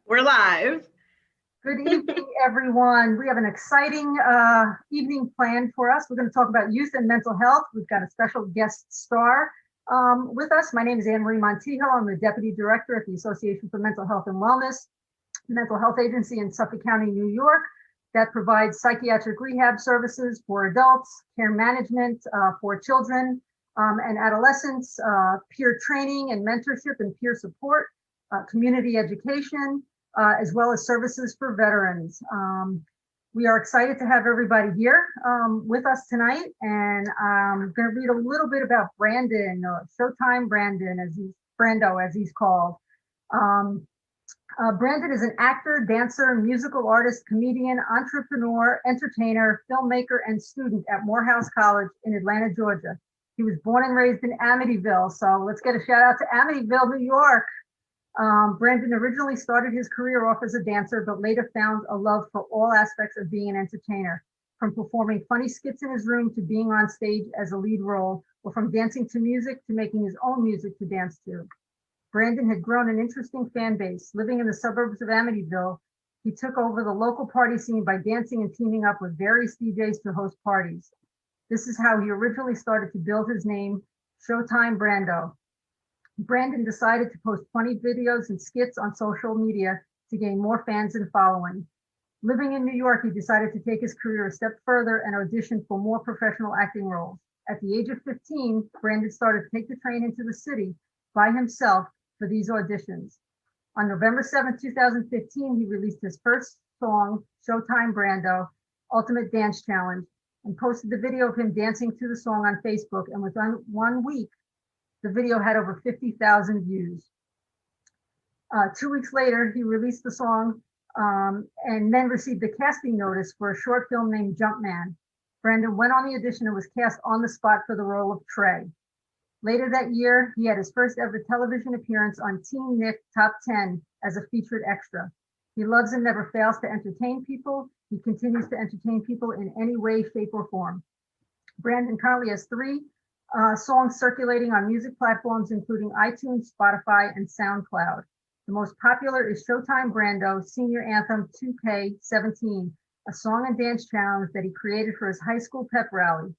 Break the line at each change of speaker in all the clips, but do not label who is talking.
We're live.
Good evening, everyone. We have an exciting evening planned for us. We're going to talk about youth and mental health. We've got a special guest star with us. My name is Anne-Marie Montijo. I'm the Deputy Director at the Association for Mental Health and Wellness, a mental health agency in Suffolk County, New York, that provides psychiatric rehab services for adults, care management for children and adolescents, peer training and mentorship and peer support, community education, as well as services for veterans. We are excited to have everybody here with us tonight, and I'm going to read a little bit about Brandon, Showtime Brandon, Brando, as he's called. Brandon is an actor, dancer, musical artist, comedian, entrepreneur, entertainer, filmmaker, and student at Morehouse College in Atlanta, Georgia. He was born and raised in Amityville, so let's get a shout out to Amityville, New York. Brandon originally started his career off as a dancer, but later found a love for all aspects of being an entertainer, from performing funny skits in his room to being on stage as a lead role, or from dancing to music to making his own music to dance to. Brandon had grown an interesting fan base. Living in the suburbs of Amityville, he took over the local party scene by dancing and teaming up with various DJs to host parties. This is how he originally started to build his name, Showtime Brando. Brandon decided to post funny videos and skits on social media to gain more fans and following. Living in New York, he decided to take his career a step further and audition for more professional acting roles. At the age of 15, Brandon started to take the train into the city by himself for these auditions. On November 7, 2015, he released his first song, Showtime Brando, Ultimate Dance Challenge, and posted the video of him dancing to the song on Facebook, and within 1 week, the video had over 50,000 views. 2 weeks later, he released the song and then received a casting notice for a short film named Jumpman. Brandon went on the audition and was cast on the spot for the role of Trey. Later that year, he had his first ever television appearance on Teen Nick Top 10 as a featured extra. He loves and never fails to entertain people. He continues to entertain people in any way, shape, or form. Brandon currently has 3 songs circulating on music platforms, including iTunes, Spotify, and SoundCloud. The most popular is Showtime Brando Senior Anthem 2K17, a song and dance challenge that he created for his high school pep rally.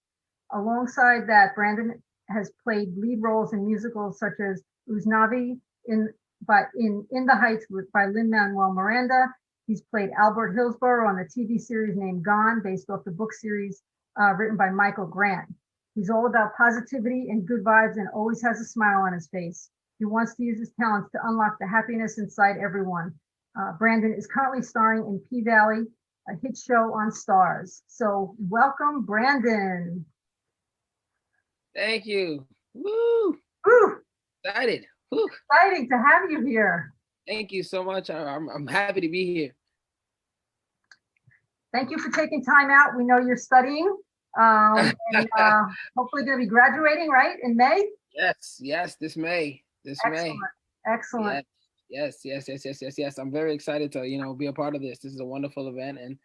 Alongside that, Brandon has played lead roles in musicals such as Uznavi in the Heights by Lin-Manuel Miranda. He's played Albert Hillsborough on the TV series named Gone, based off the book series written by Michael Grant. He's all about positivity and good vibes and always has a smile on his face. He wants to use his talents to unlock the happiness inside everyone. Brandon is currently starring in P-Valley, a hit show on Stars. So welcome, Brandon.
Thank you. Woo!
Woo!
Excited. Woo!
Exciting to have you here.
Thank you so much. I'm happy to be here.
Thank you for taking time out. We know you're studying. And hopefully going to be graduating, right, in May?
Yes, this May.
Excellent.
Yes. I'm very excited to, be a part of this. This is a wonderful event, and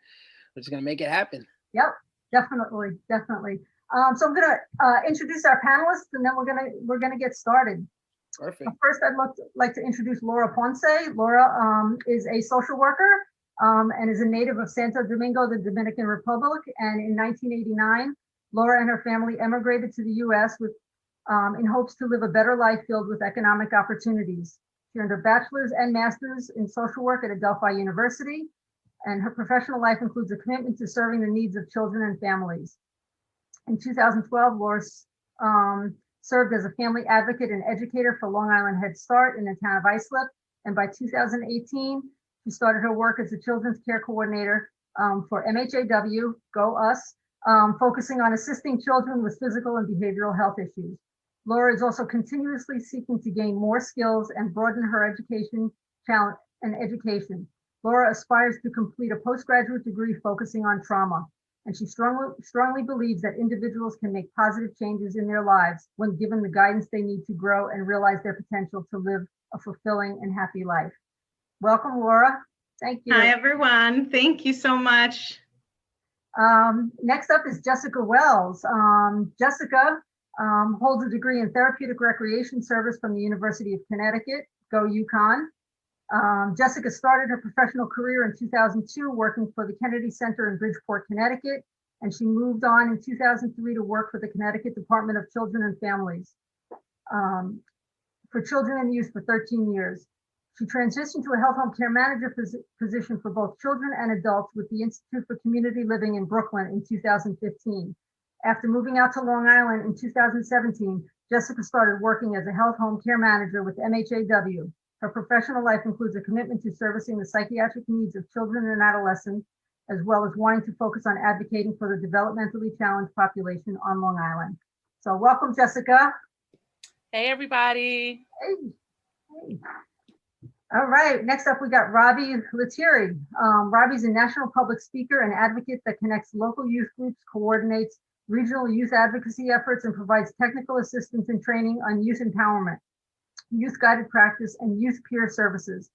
we're just going to make it happen.
Yep, definitely. So I'm going to introduce our panelists, and then we're going to get started.
Perfect.
First, I'd like to introduce Laura Ponce. Laura is a social worker. And is a native of Santo Domingo, the Dominican Republic. And in 1989, Laura and her family emigrated to the U.S. in hopes to live a better life filled with economic opportunities. She earned her bachelor's and master's in social work at Adelphi University, and her professional life includes a commitment to serving the needs of children and families. In 2012, Laura served as a family advocate and educator for Long Island Head Start in the town of Islip, and by 2018, she started her work as a children's care coordinator for MHAW, Go Us, focusing on assisting children with physical and behavioral health issues. Laura is also continuously seeking to gain more skills and broaden her education. Laura aspires to complete a postgraduate degree focusing on trauma, and she strongly believes that individuals can make positive changes in their lives when given the guidance they need to grow and realize their potential to live a fulfilling and happy life. Welcome, Laura. Thank you.
Hi, everyone. Thank you so much.
Next up is Jessica Wells. Jessica holds a degree in therapeutic recreation service from the University of Connecticut, go UConn. Jessica started her professional career in 2002 working for the Kennedy Center in Bridgeport, Connecticut, and she moved on in 2003 to work for the Connecticut Department of Children and Families for children and youth for 13 years. She transitioned to a health home care manager position for both children and adults with the Institute for Community Living in Brooklyn in 2015. After moving out to Long Island in 2017, Jessica started working as a health home care manager with MHAW. Her professional life includes a commitment to servicing the psychiatric needs of children and adolescents, as well as wanting to focus on advocating for the developmentally challenged population on Long Island. So welcome, Jessica.
Hey, everybody.
Hey. All right, next up we got Robbie Lettieri. Robbie's a national public speaker and advocate that connects local youth groups, coordinates regional youth advocacy efforts, and provides technical assistance and training on youth empowerment, youth guided practice, and youth peer services.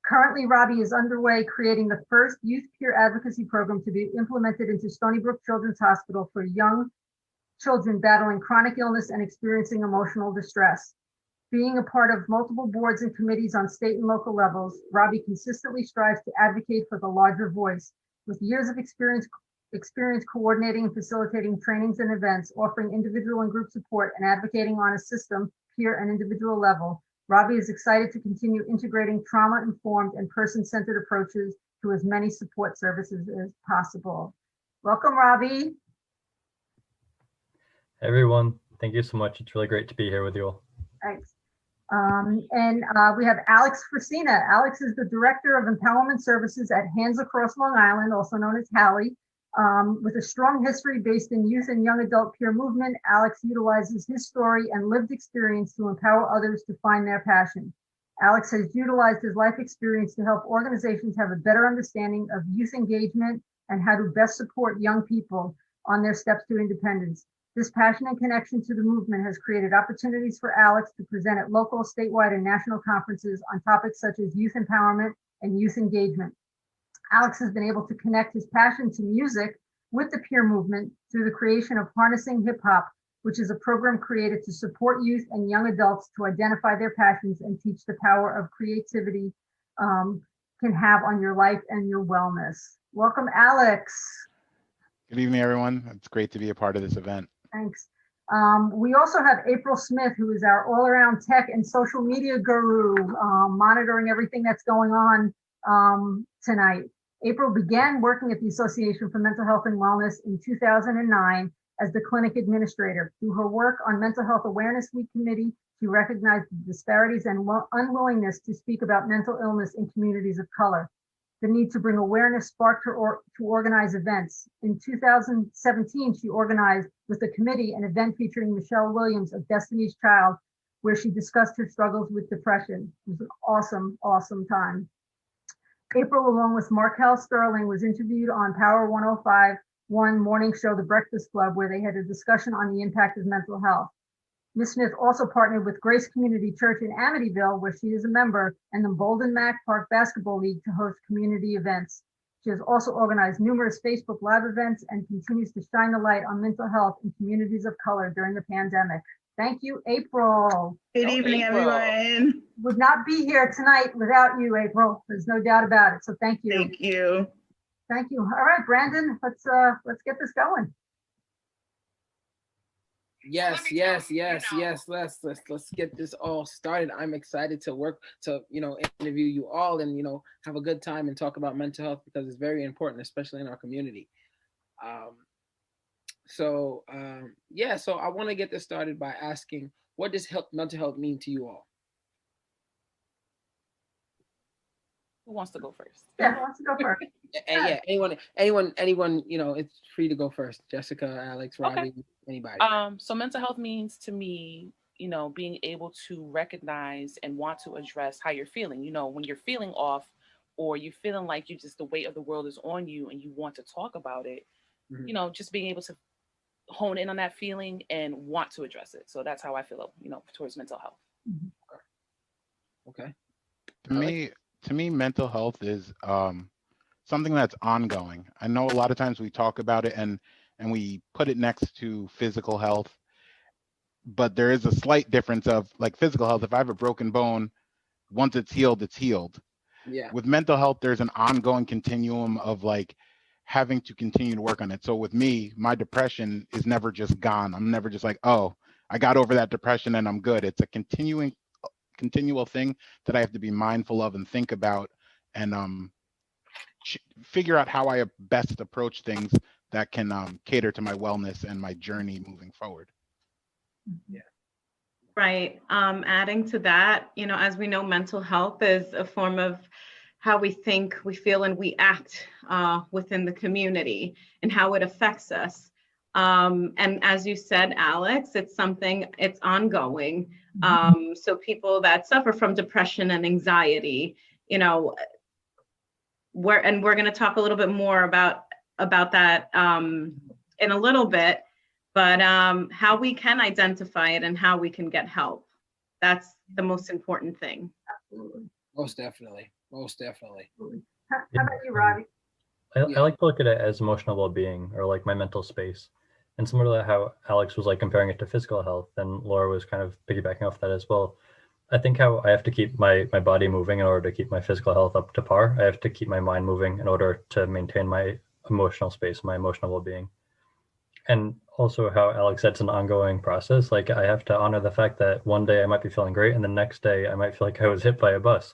Currently, Robbie is underway creating the first youth peer advocacy program to be implemented into Stony Brook Children's Hospital for young children battling chronic illness and experiencing emotional distress. Being a part of multiple boards and committees on state and local levels, Robbie consistently strives to advocate for the larger voice. With years of experience coordinating and facilitating trainings and events, offering individual and group support, and advocating on a system, peer and individual level, Robbie is excited to continue integrating trauma-informed and person-centered approaches to as many support services as possible. Welcome, Robbie.
Hey everyone, thank you so much. It's really great to be here with you all.
Thanks. We have Alex Frisina. Alex is the Director of Empowerment Services at Hands Across Long Island, also known as HALI. With a strong history based in youth and young adult peer movement, Alex utilizes his story and lived experience to empower others to find their passion. Alex has utilized his life experience to help organizations have a better understanding of youth engagement and how to best support young people on their steps to independence. This passion and connection to the movement has created opportunities for Alex to present at local, statewide, and national conferences on topics such as youth empowerment and youth engagement. Alex has been able to connect his passion to music with the peer movement through the creation of Harnessing Hip Hop, which is a program created to support youth and young adults to identify their passions and teach the power of creativity can have on your life and your wellness. Welcome, Alex.
Good evening, everyone. It's great to be a part of this event.
Thanks. We also have April Smith, who is our all-around tech and social media guru, monitoring everything that's going on tonight. April began working at the Association for Mental Health and Wellness in 2009 as the clinic administrator. Through her work on Mental Health Awareness Week Committee, she recognized the disparities and unwillingness to speak about mental illness in communities of color. The need to bring awareness sparked her to organize events. In 2017, she organized with the committee an event featuring Michelle Williams of Destiny's Child, where she discussed her struggles with depression. It was an awesome, awesome time. April, along with Markel Sterling, was interviewed on Power 105.1 morning show, The Breakfast Club, where they had a discussion on the impact of mental health. Ms. Smith also partnered with Grace Community Church in Amityville, where she is a member, and the Bolden Mac Park Basketball League to host community events. She has also organized numerous Facebook Live events and continues to shine the light on mental health in communities of color during the pandemic. Thank you, April.
Good evening, everyone.
Would not be here tonight without you, April. There's no doubt about it. So thank you.
Thank you.
Thank you. All right, Brandon, let's get this going.
Yes. Let's get this all started. I'm excited to work to, interview you all and, have a good time and talk about mental health because it's very important, especially in our community. So I want to get this started by asking, what does mental health mean to you all?
Who wants to go first?
Yeah, who wants to go first?
Yeah, anyone, it's free to go first. Jessica, Alex, Robbie, okay. Anybody.
So mental health means to me, being able to recognize and want to address how you're feeling. When you're feeling off or you're feeling like the weight of the world is on you and you want to talk about it, mm-hmm. Just being able to hone in on that feeling and want to address it. So that's how I feel, towards mental health.
Okay.
To me, mental health is something that's ongoing. I know a lot of times we talk about it and we put it next to physical health, but there is a slight difference of like physical health. If I have a broken bone, once it's healed, it's healed.
Yeah.
With mental health, there's an ongoing continuum of like having to continue to work on it. So with me, my depression is never just gone. I'm never just like, oh, I got over that depression and I'm good. It's a continual thing that I have to be mindful of and think about, and figure out how I best approach things that can cater to my wellness and my journey moving forward.
Yeah.
Right. Adding to that, as we know, mental health is a form of how we think, we feel, and we act within the community and how it affects us. And as you said, Alex, it's ongoing. So people that suffer from depression and anxiety, we're going to talk a little bit more about that in a little bit. But how we can identify it and how we can get help. That's the most important thing.
Absolutely.
Most definitely. Most definitely.
How about you, Robbie?
I like to look at it as emotional well-being, or like my mental space. And similar to how Alex was like comparing it to physical health, and Laura was kind of piggybacking off that as well. I think how I have to keep my body moving in order to keep my physical health up to par. I have to keep my mind moving in order to maintain my emotional space, my emotional well-being. And also how Alex said, it's an ongoing process. Like I have to honor the fact that one day I might be feeling great and the next day I might feel like I was hit by a bus.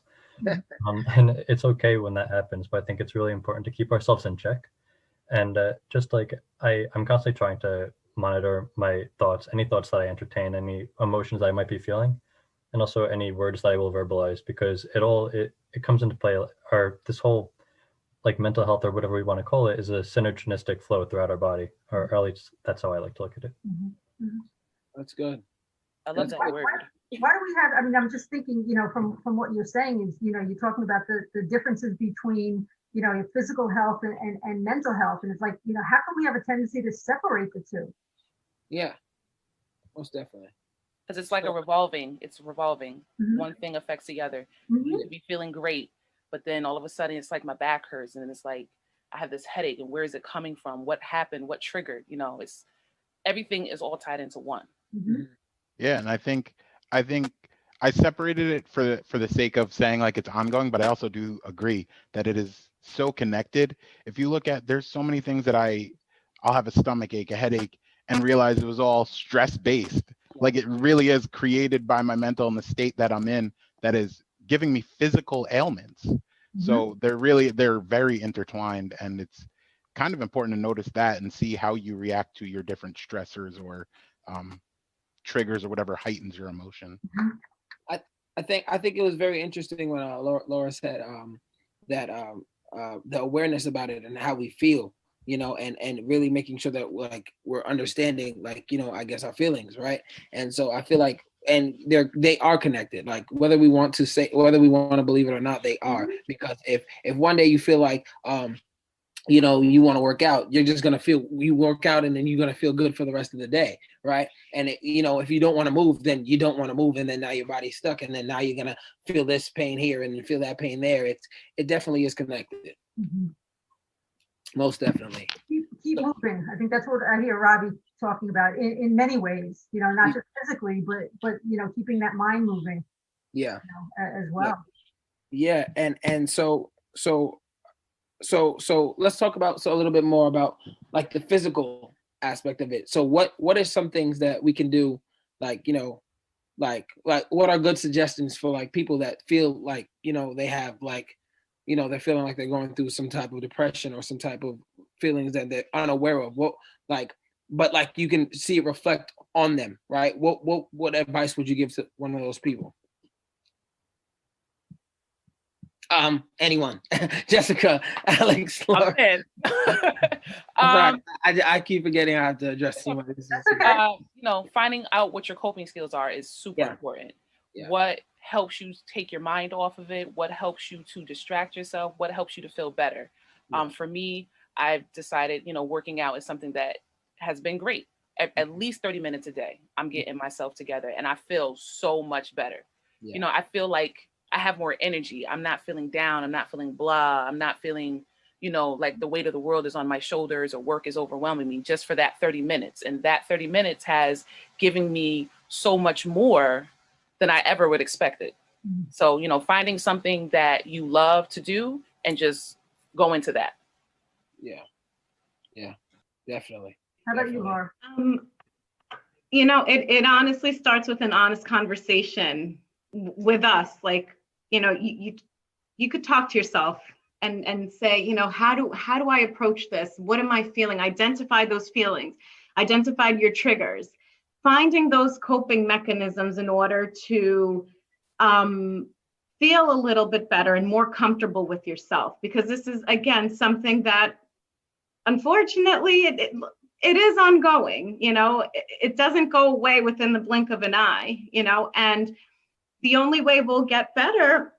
And it's okay when that happens, but I think it's really important to keep ourselves in check. And just like I'm constantly trying to monitor my thoughts, any thoughts that I entertain, any emotions that I might be feeling, and also any words that I will verbalize, because it comes into play, or this whole like mental health or whatever we want to call it is a synergistic flow throughout our body, or at least that's how I like to look at it.
That's good.
I love that word.
Why do we have, I'm just thinking, from what you're saying is, you're talking about the differences between, your physical health and mental health. And it's like, how can we have a tendency to separate the two?
Yeah, most definitely.
Because it's like it's revolving.
Mhm.
One thing affects the other.
Mhm.
You could be feeling great, but then all of a sudden it's like my back hurts, and then it's like I have this headache, and where is it coming from? What happened? What triggered? It's everything is all tied into one.
Mhm.
Yeah, and I think I separated it for the sake of saying like it's ongoing, but I also do agree that it is so connected. If you look at, there's so many things that I'll have a stomach ache, a headache, and realize it was all stress based. Like it really is created by my mental and the state that I'm in that is giving me physical ailments. So they're very intertwined, and it's kind of important to notice that and see how you react to your different stressors or triggers or whatever heightens your emotion.
I think it was very interesting when Laura said that the awareness about it and how we feel, and really making sure that we're understanding, I guess our feelings, right? And so I feel like, and they are connected, like whether we want to believe it or not, they are. Because if one day you feel like you want to work out, you're just going to you work out and then you're going to feel good for the rest of the day, right? And if you don't want to move, then you don't want to move, and then now your body's stuck, and then now you're going to feel this pain here and feel that pain there. It definitely is connected. Most definitely.
Keep moving. I think that's what I hear Robbie talking about in many ways, not just physically, but keeping that mind moving.
Yeah.
As well.
Yeah. And so let's talk about a little bit more about like the physical aspect of it. So what are some things that we can do, like what are good suggestions for like people that feel like they have they're feeling like they're going through some type of depression or some type of feelings that they're unaware of, but you can see it reflect on them, right? What advice would you give to one of those people? Anyone? Jessica, Alex, Laura. I keep forgetting I have to address you.
Finding out what your coping skills are is super important.
Yeah.
What helps you take your mind off of it? What helps you to distract yourself? What helps you to feel better?
Yeah.
For me, I've decided, working out is something that has been great. At least 30 minutes a day, I'm getting myself together, and I feel so much better.
Yeah.
I feel like I have more energy. I'm not feeling down. I'm not feeling blah. I'm not feeling, like the weight of the world is on my shoulders or work is overwhelming me, just for that 30 minutes. And that 30 minutes has given me so much more than I ever would expect it. So, finding something that you love to do and just go into that.
Yeah, definitely.
How about you, Laura?
It honestly starts with an honest conversation with us. Like, you could talk to yourself and say, how do I approach this? What am I feeling? Identify those feelings, identify your triggers, finding those coping mechanisms in order to feel a little bit better and more comfortable with yourself. Because this is, again, something that unfortunately it is ongoing. It doesn't go away within the blink of an eye, and the only way we'll get better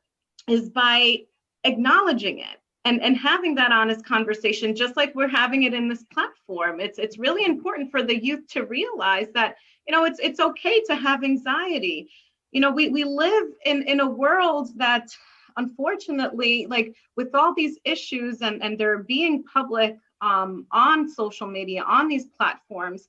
is by acknowledging it and having that honest conversation, just like we're having it in this platform. It's really important for the youth to realize that, it's okay to have anxiety. We live in a world that, unfortunately, like with all these issues and they're being public on social media, on these platforms,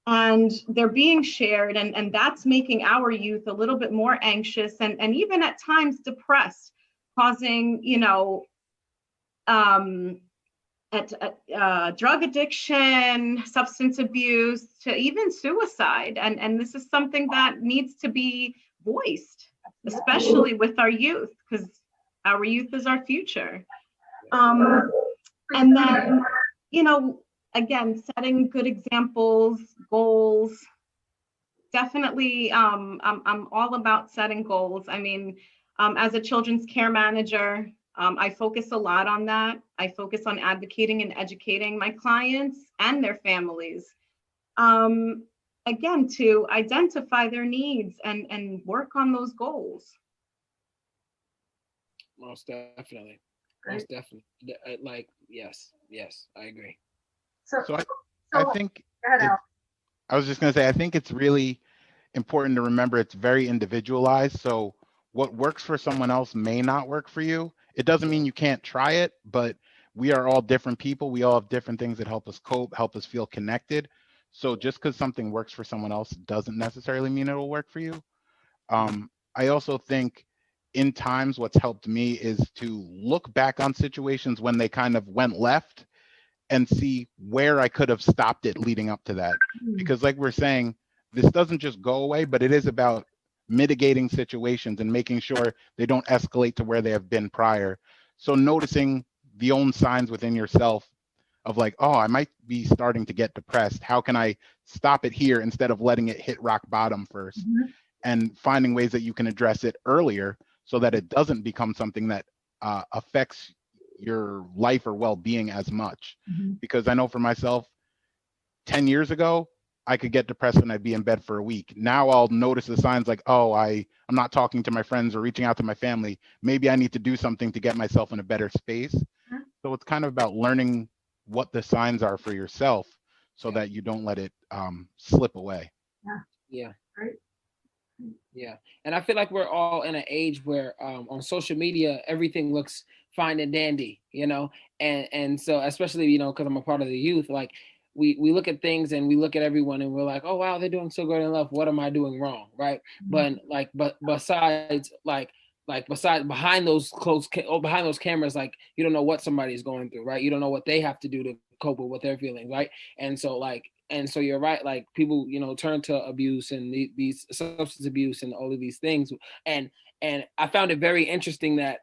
and they're being shared, and that's making our youth a little bit more anxious and even at times depressed, causing drug addiction, substance abuse, to even suicide. And this is something that needs to be voiced, especially with our youth, because our youth is our future. And then, again, setting good examples, goals. Definitely, I'm all about setting goals. I mean, as a children's care manager, I focus a lot on that. I focus on advocating and educating my clients and their families. Again, to identify their needs and work on those goals.
Most definitely.
Great.
Most definitely. Like, yes, I agree.
So I think I was just going to say, I think it's really important to remember it's very individualized. So what works for someone else may not work for you. It doesn't mean you can't try it, but we are all different people. We all have different things that help us cope, help us feel connected. So just because something works for someone else doesn't necessarily mean it'll work for you. I also think in times what's helped me is to look back on situations when they kind of went left and see where I could have stopped it leading up to that. Because like we're saying, this doesn't just go away, but it is about mitigating situations and making sure they don't escalate to where they have been prior. So noticing the own signs within yourself of like, oh, I might be starting to get depressed. How can I stop it here instead of letting it hit rock bottom first? And finding ways that you can address it earlier so that it doesn't become something that affects your life or well-being as much. Because I know for myself, 10 years ago, I could get depressed and I'd be in bed for a week. Now I'll notice the signs like, oh, I'm not talking to my friends or reaching out to my family. Maybe I need to do something to get myself in a better space. So it's kind of about learning what the signs are for yourself so that you don't let it slip away.
Yeah.
Great.
Yeah. And I feel like we're all in an age where on social media, everything looks fine and dandy, and so especially, because I'm a part of the youth, like we look at things and we look at everyone and we're like, oh, wow, they're doing so good in life. What am I doing wrong? Right. But besides behind those behind those cameras, like, you don't know what somebody's going through, right? You don't know what they have to do to cope with what they're feeling. Right. And so you're right. Like people, turn to abuse and these substance abuse and all of these things. And I found it very interesting that,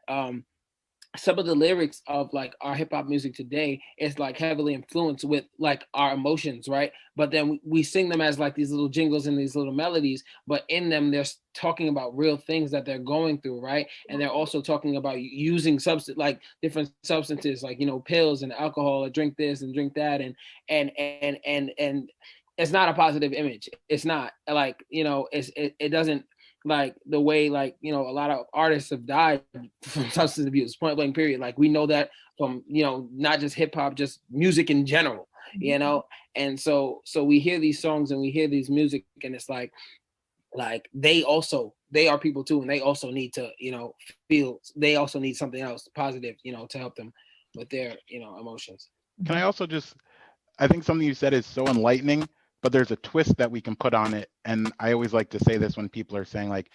some of the lyrics of like our hip hop music today is like heavily influenced with like our emotions, right? But then we sing them as like these little jingles and these little melodies, but in them they're talking about real things that they're going through, right? And they're also talking about using like different substances, like pills and alcohol, or drink this and drink that, and it's not a positive image. It's not like it doesn't. Like the way, like, a lot of artists have died from substance abuse, point blank period. Like we know that from, not just hip hop, just music in general, and so we hear these songs and we hear these music and it's like they are people too. And they also need to, feel, they also need something else positive, to help them with their, emotions.
Can I also I think something you said is so enlightening, but there's a twist that we can put on it. And I always like to say this when people are saying like,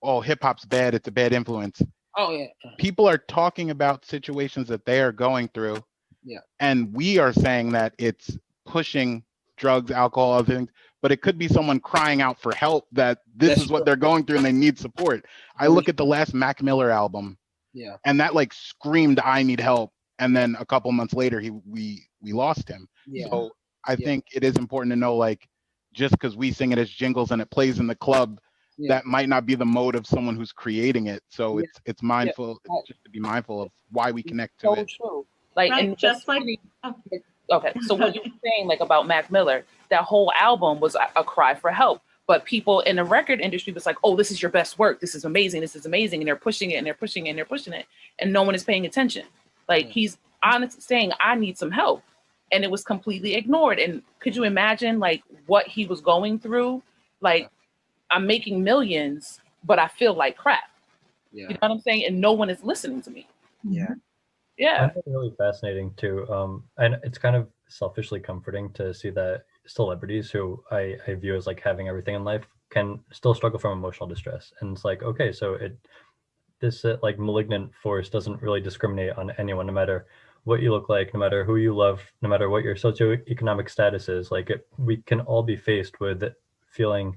oh, hip hop's bad, it's a bad influence.
Oh yeah.
People are talking about situations that they are going through.
Yeah.
And we are saying that it's pushing drugs, alcohol, other things, but it could be someone crying out for help, that this
That's
is what
true.
they're going through and they need support. I look at the last Mac Miller album,
Yeah.
and that like screamed, I need help. And then a couple months later, we lost him.
Yeah.
So I think it is important to know, like, just because we sing it as jingles and it plays in the club,
Yeah.
that might not be the mode of someone who's creating it. So
Yeah.
it's mindful, just to be mindful of why we connect to
So
it.
true. Like,
Right,
and
just
what's
like-
really- okay, so what you were saying, like about Mac Miller, that whole album was a cry for help. But people in the record industry was like, oh, this is your best work. This is amazing. This is amazing. And they're pushing it and they're pushing it and they're pushing it. And no one is paying attention. Like, he's honestly saying, I need some help. And it was completely ignored. And could you imagine like what he was going through? Like, I'm making millions, but I feel like crap.
Yeah.
You know what I'm saying? And no one is listening to me.
Yeah.
Yeah.
I find it really fascinating too. And it's kind of selfishly comforting to see that celebrities who I view as like having everything in life can still struggle from emotional distress. And it's like, okay, so this like malignant force doesn't really discriminate on anyone, no matter what you look like, no matter who you love, no matter what your socioeconomic status is. Like we can all be faced with feeling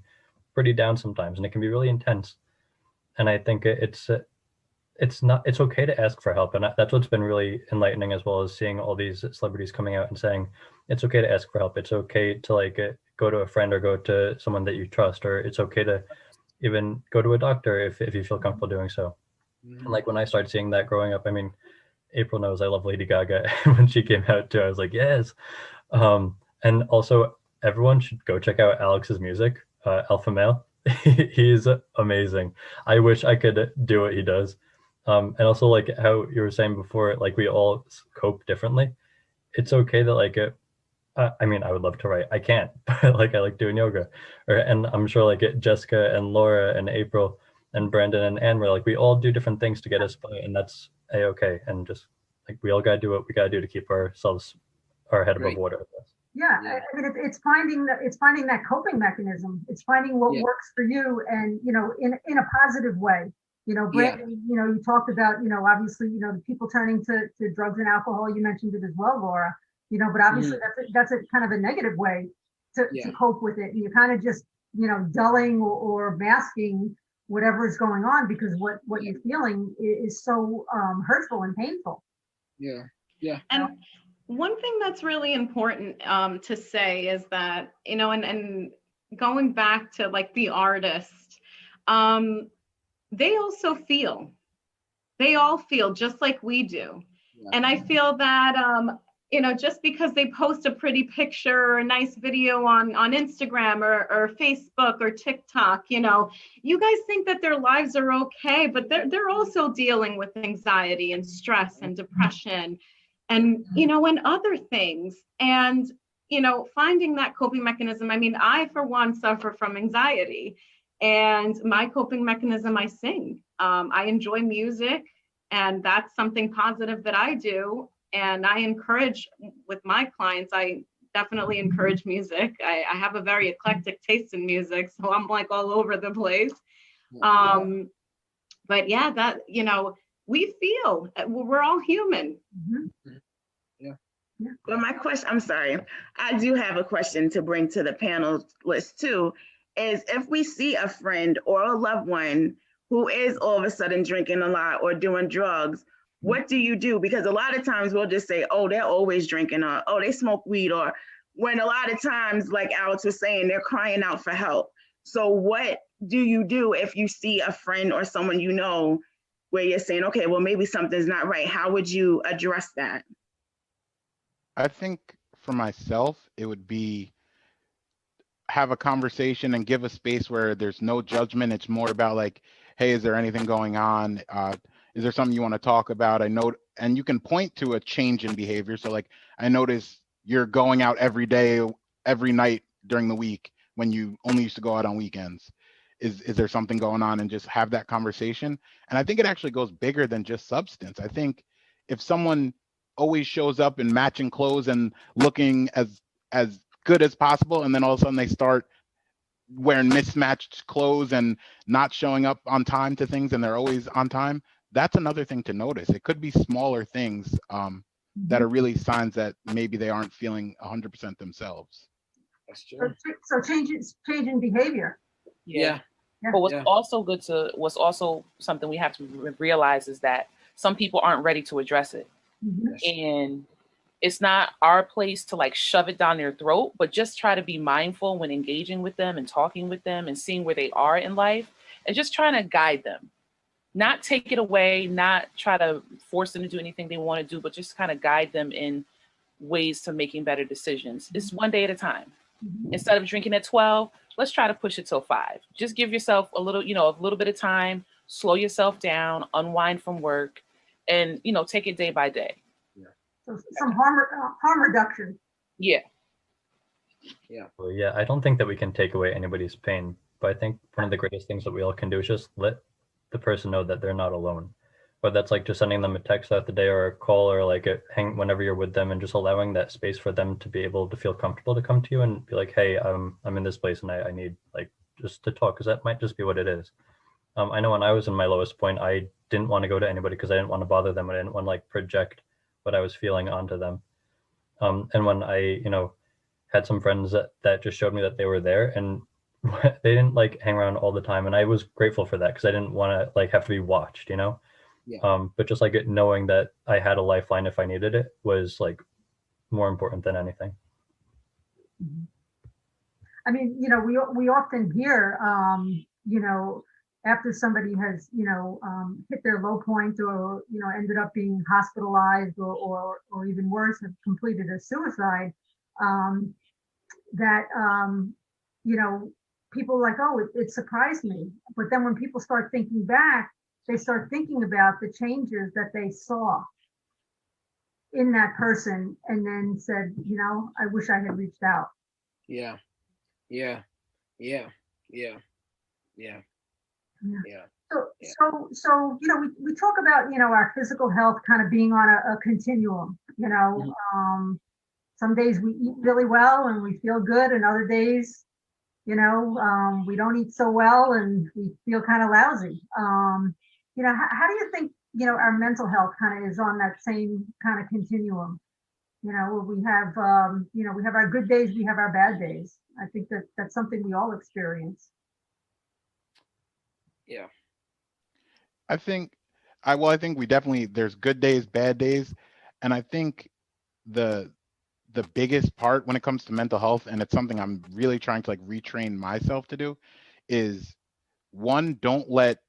pretty down sometimes, and it can be really intense. And I think it's okay to ask for help, and that's what's been really enlightening, as well as seeing all these celebrities coming out and saying it's okay to ask for help. It's okay to like go to a friend or go to someone that you trust, or it's okay to even go to a doctor if you feel comfortable doing so.
Mhm.
And like when I started seeing that growing up, I mean, April knows I love Lady Gaga. When she came out too, I was like, yes. And also everyone should go check out Alex's music, Alpha Male. He's amazing. I wish I could do what he does. And also like how you were saying before, like we all cope differently. It's okay that like I mean, I would love to write. I can't, but like I like doing yoga. And I'm sure like Jessica and Laura and April and Brandon and Anne were like, we all do different things to get us by, and that's a-okay. And just like we all gotta do what we gotta do to keep our head above
Right.
water.
Yeah,
Yeah.
I mean, it's finding that coping memechanism. It's finding what
Yeah.
works for you, and in a positive way. Brandon, you talked about, obviously, the people turning to drugs and alcohol. You mentioned it as well, Laura. But obviously that's a kind of a negative way to cope with it. And you're kind of just, dulling or masking whatever is going on, because what you're feeling is so hurtful and painful.
Yeah. Yeah.
And one thing that's really important to say is that, and going back to like the artist, they also feel. They all feel just like we do.
Yeah.
And I feel that, just because they post a pretty picture or a nice video on Instagram or Facebook or TikTok, you guys think that their lives are okay, but they're also dealing with anxiety and stress and depression and, and other things. And, finding that coping mechanism. I mean, I, for one, suffer from anxiety, and my coping mechanism, I sing. I enjoy music, and that's something positive that I do. And I encourage with my clients, I definitely encourage music. I have a very eclectic taste in music, so I'm like all over the place. But yeah, that, we feel, we're all human.
Mm-hmm.
Well, my question, I'm sorry, I do have a question to bring to the panelists too, is if we see a friend or a loved one who is all of a sudden drinking a lot or doing drugs, what do you do? Because a lot of times we'll just say, oh, they're always drinking, or oh, they smoke weed, or when a lot of times, like Alex was saying, they're crying out for help. So what do you do if you see a friend or someone where you're saying, okay, well, maybe something's not right? How would you address that?
I think for myself, it would be have a conversation and give a space where there's no judgment. It's more about like, hey, is there anything going on? Is there something you want to talk about? I know, and you can point to a change in behavior. So like, I notice you're going out every day, every night during the week when you only used to go out on weekends. Is there something going on? And just have that conversation. And I think it actually goes bigger than just substance. I think if someone always shows up in matching clothes and looking as good as possible, and then all of a sudden they start wearing mismatched clothes and not showing up on time to things, and they're always on time, that's another thing to notice. It could be smaller things that are really signs that maybe they aren't feeling 100% themselves.
That's true.
So changing behavior.
Yeah.
Yeah.
But what's also something we have to realize is that some people aren't ready to address it. And it's not our place to like shove it down their throat, but just try to be mindful when engaging with them and talking with them and seeing where they are in life and just trying to guide them. Not take it away, not try to force them to do anything they want to do, but just kind of guide them in ways to making better decisions. It's one day at a time. Instead of drinking at 12, let's try to push it till 5. Just give yourself a little bit of time, slow yourself down, unwind from work, and, take it day by day.
So some harm reduction.
Yeah.
Well, yeah, I don't think that we can take away anybody's pain, but I think one of the greatest things that we all can do is just let the person know that they're not alone. Whether that's like just sending them a text throughout the day or a call or like whenever you're with them, and just allowing that space for them to be able to feel comfortable to come to you and be like, hey, I'm in this place and I need like just to talk, because that might just be what it is. I know when I was in my lowest point, I didn't want to go to anybody because I didn't want to bother them. I didn't want to like project what I was feeling onto them. And when I, had some friends that just showed me that they were there, and they didn't like hang around all the time. And I was grateful for that because I didn't want to like have to be watched, but just like knowing that I had a lifeline if I needed it was like more important than anything.
I mean, we often hear, after somebody has, hit their low point or, ended up being hospitalized or even worse, have completed a suicide, that, people are like, oh, it surprised me. But then when people start thinking back, they start thinking about the changes that they saw in that person and then said, I wish I had reached out.
Yeah.
So we talk about our physical health kind of being on a continuum. Some days we eat really well and we feel good, and other days, we don't eat so well and we feel kind of lousy. How do you think our mental health kind of is on that same kind of continuum? Where we have we have our good days, we have our bad days. I think that's something we all experience.
Yeah.
I think we definitely, there's good days, bad days. And I think the biggest part when it comes to mental health, and it's something I'm really trying to like retrain myself to do, is one, don't let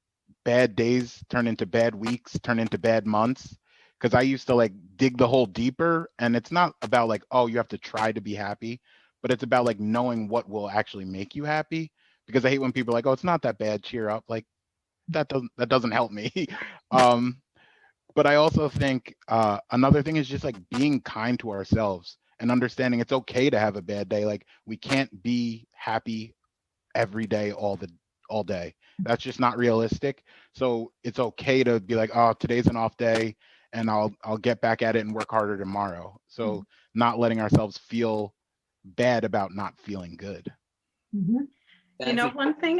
bad days turn into bad weeks, turn into bad months. Because I used to like dig the hole deeper, and it's not about like, oh, you have to try to be happy, but it's about like knowing what will actually make you happy. Because I hate when people are like, oh, it's not that bad, cheer up. Like that doesn't help me. But I also think another thing is just like being kind to ourselves and understanding it's okay to have a bad day. Like we can't be happy every day all day. That's just not realistic. So it's okay to be like, oh, today's an off day and I'll get back at it and work harder tomorrow. So not letting ourselves feel bad about not feeling good.
One thing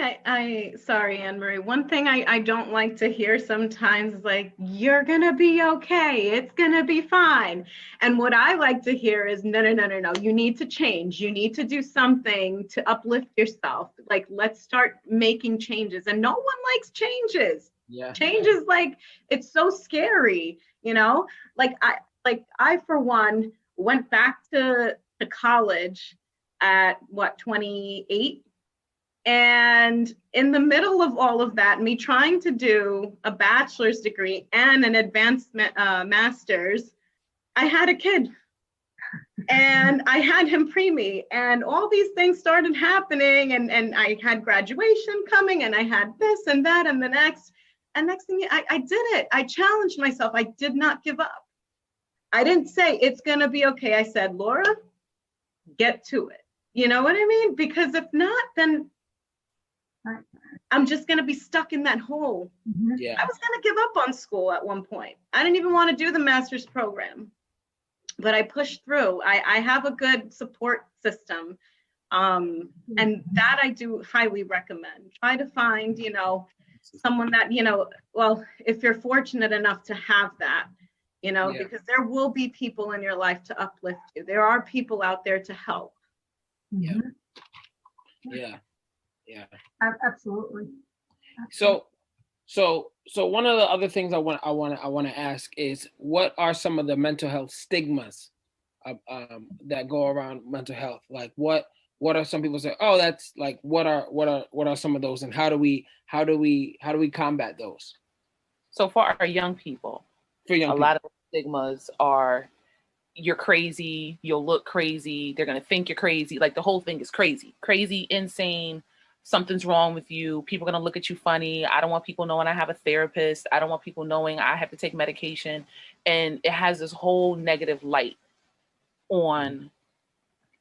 sorry, Anne Marie, one thing I don't like to hear sometimes is like, you're going to be okay. It's going to be fine. And what I like to hear is, no. You need to change. You need to do something to uplift yourself. Like, let's start making changes. And no one likes changes.
Yeah.
Change is like, it's so scary, Like I, for one, went back to college at 28. And in the middle of all of that, me trying to do a bachelor's degree and an advanced master's, I had a kid and I had him preemie, and all these things started happening, and I had graduation coming, and I had this and that and the next. And next thing, I did it. I challenged myself. I did not give up. I didn't say it's going to be okay. I said, Laura, get to it. You know what I mean? Because if not, then I'm just going to be stuck in that hole.
Yeah.
I was going to give up on school at one point. I didn't even want to do the master's program, but I pushed through. I have a good support system, And that I do highly recommend. Try to find, someone that, well, if you're fortunate enough to have that, because there will be people in your life to uplift you. There are people out there to help.
Yeah.
Absolutely.
So one of the other things I want to ask is, what are some of the mental health stigmas that go around mental health? Like what are some people say, oh, that's like, what are some of those, and how do we combat those?
So for our young people, a lot of the stigmas are, you're crazy, you'll look crazy, they're going to think you're crazy. Like the whole thing is crazy, insane. Something's wrong with you. People are going to look at you funny. I don't want people knowing I have a therapist. I don't want people knowing I have to take medication. And it has this whole negative light on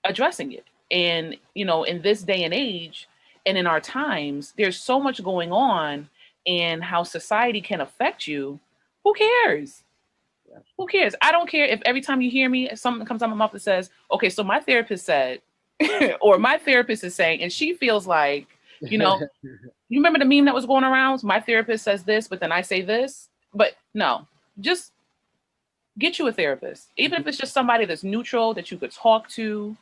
addressing it. And, in this day and age and in our times, there's so much going on, and how society can affect you. Who cares? Who cares? I don't care if every time you hear me, something comes out of my mouth that says, okay, so my therapist said, or my therapist is saying, and she feels like, you remember the meme that was going around? My therapist says this, but then I say this. But no, just get you a therapist. Even if it's just somebody that's neutral that you could talk to.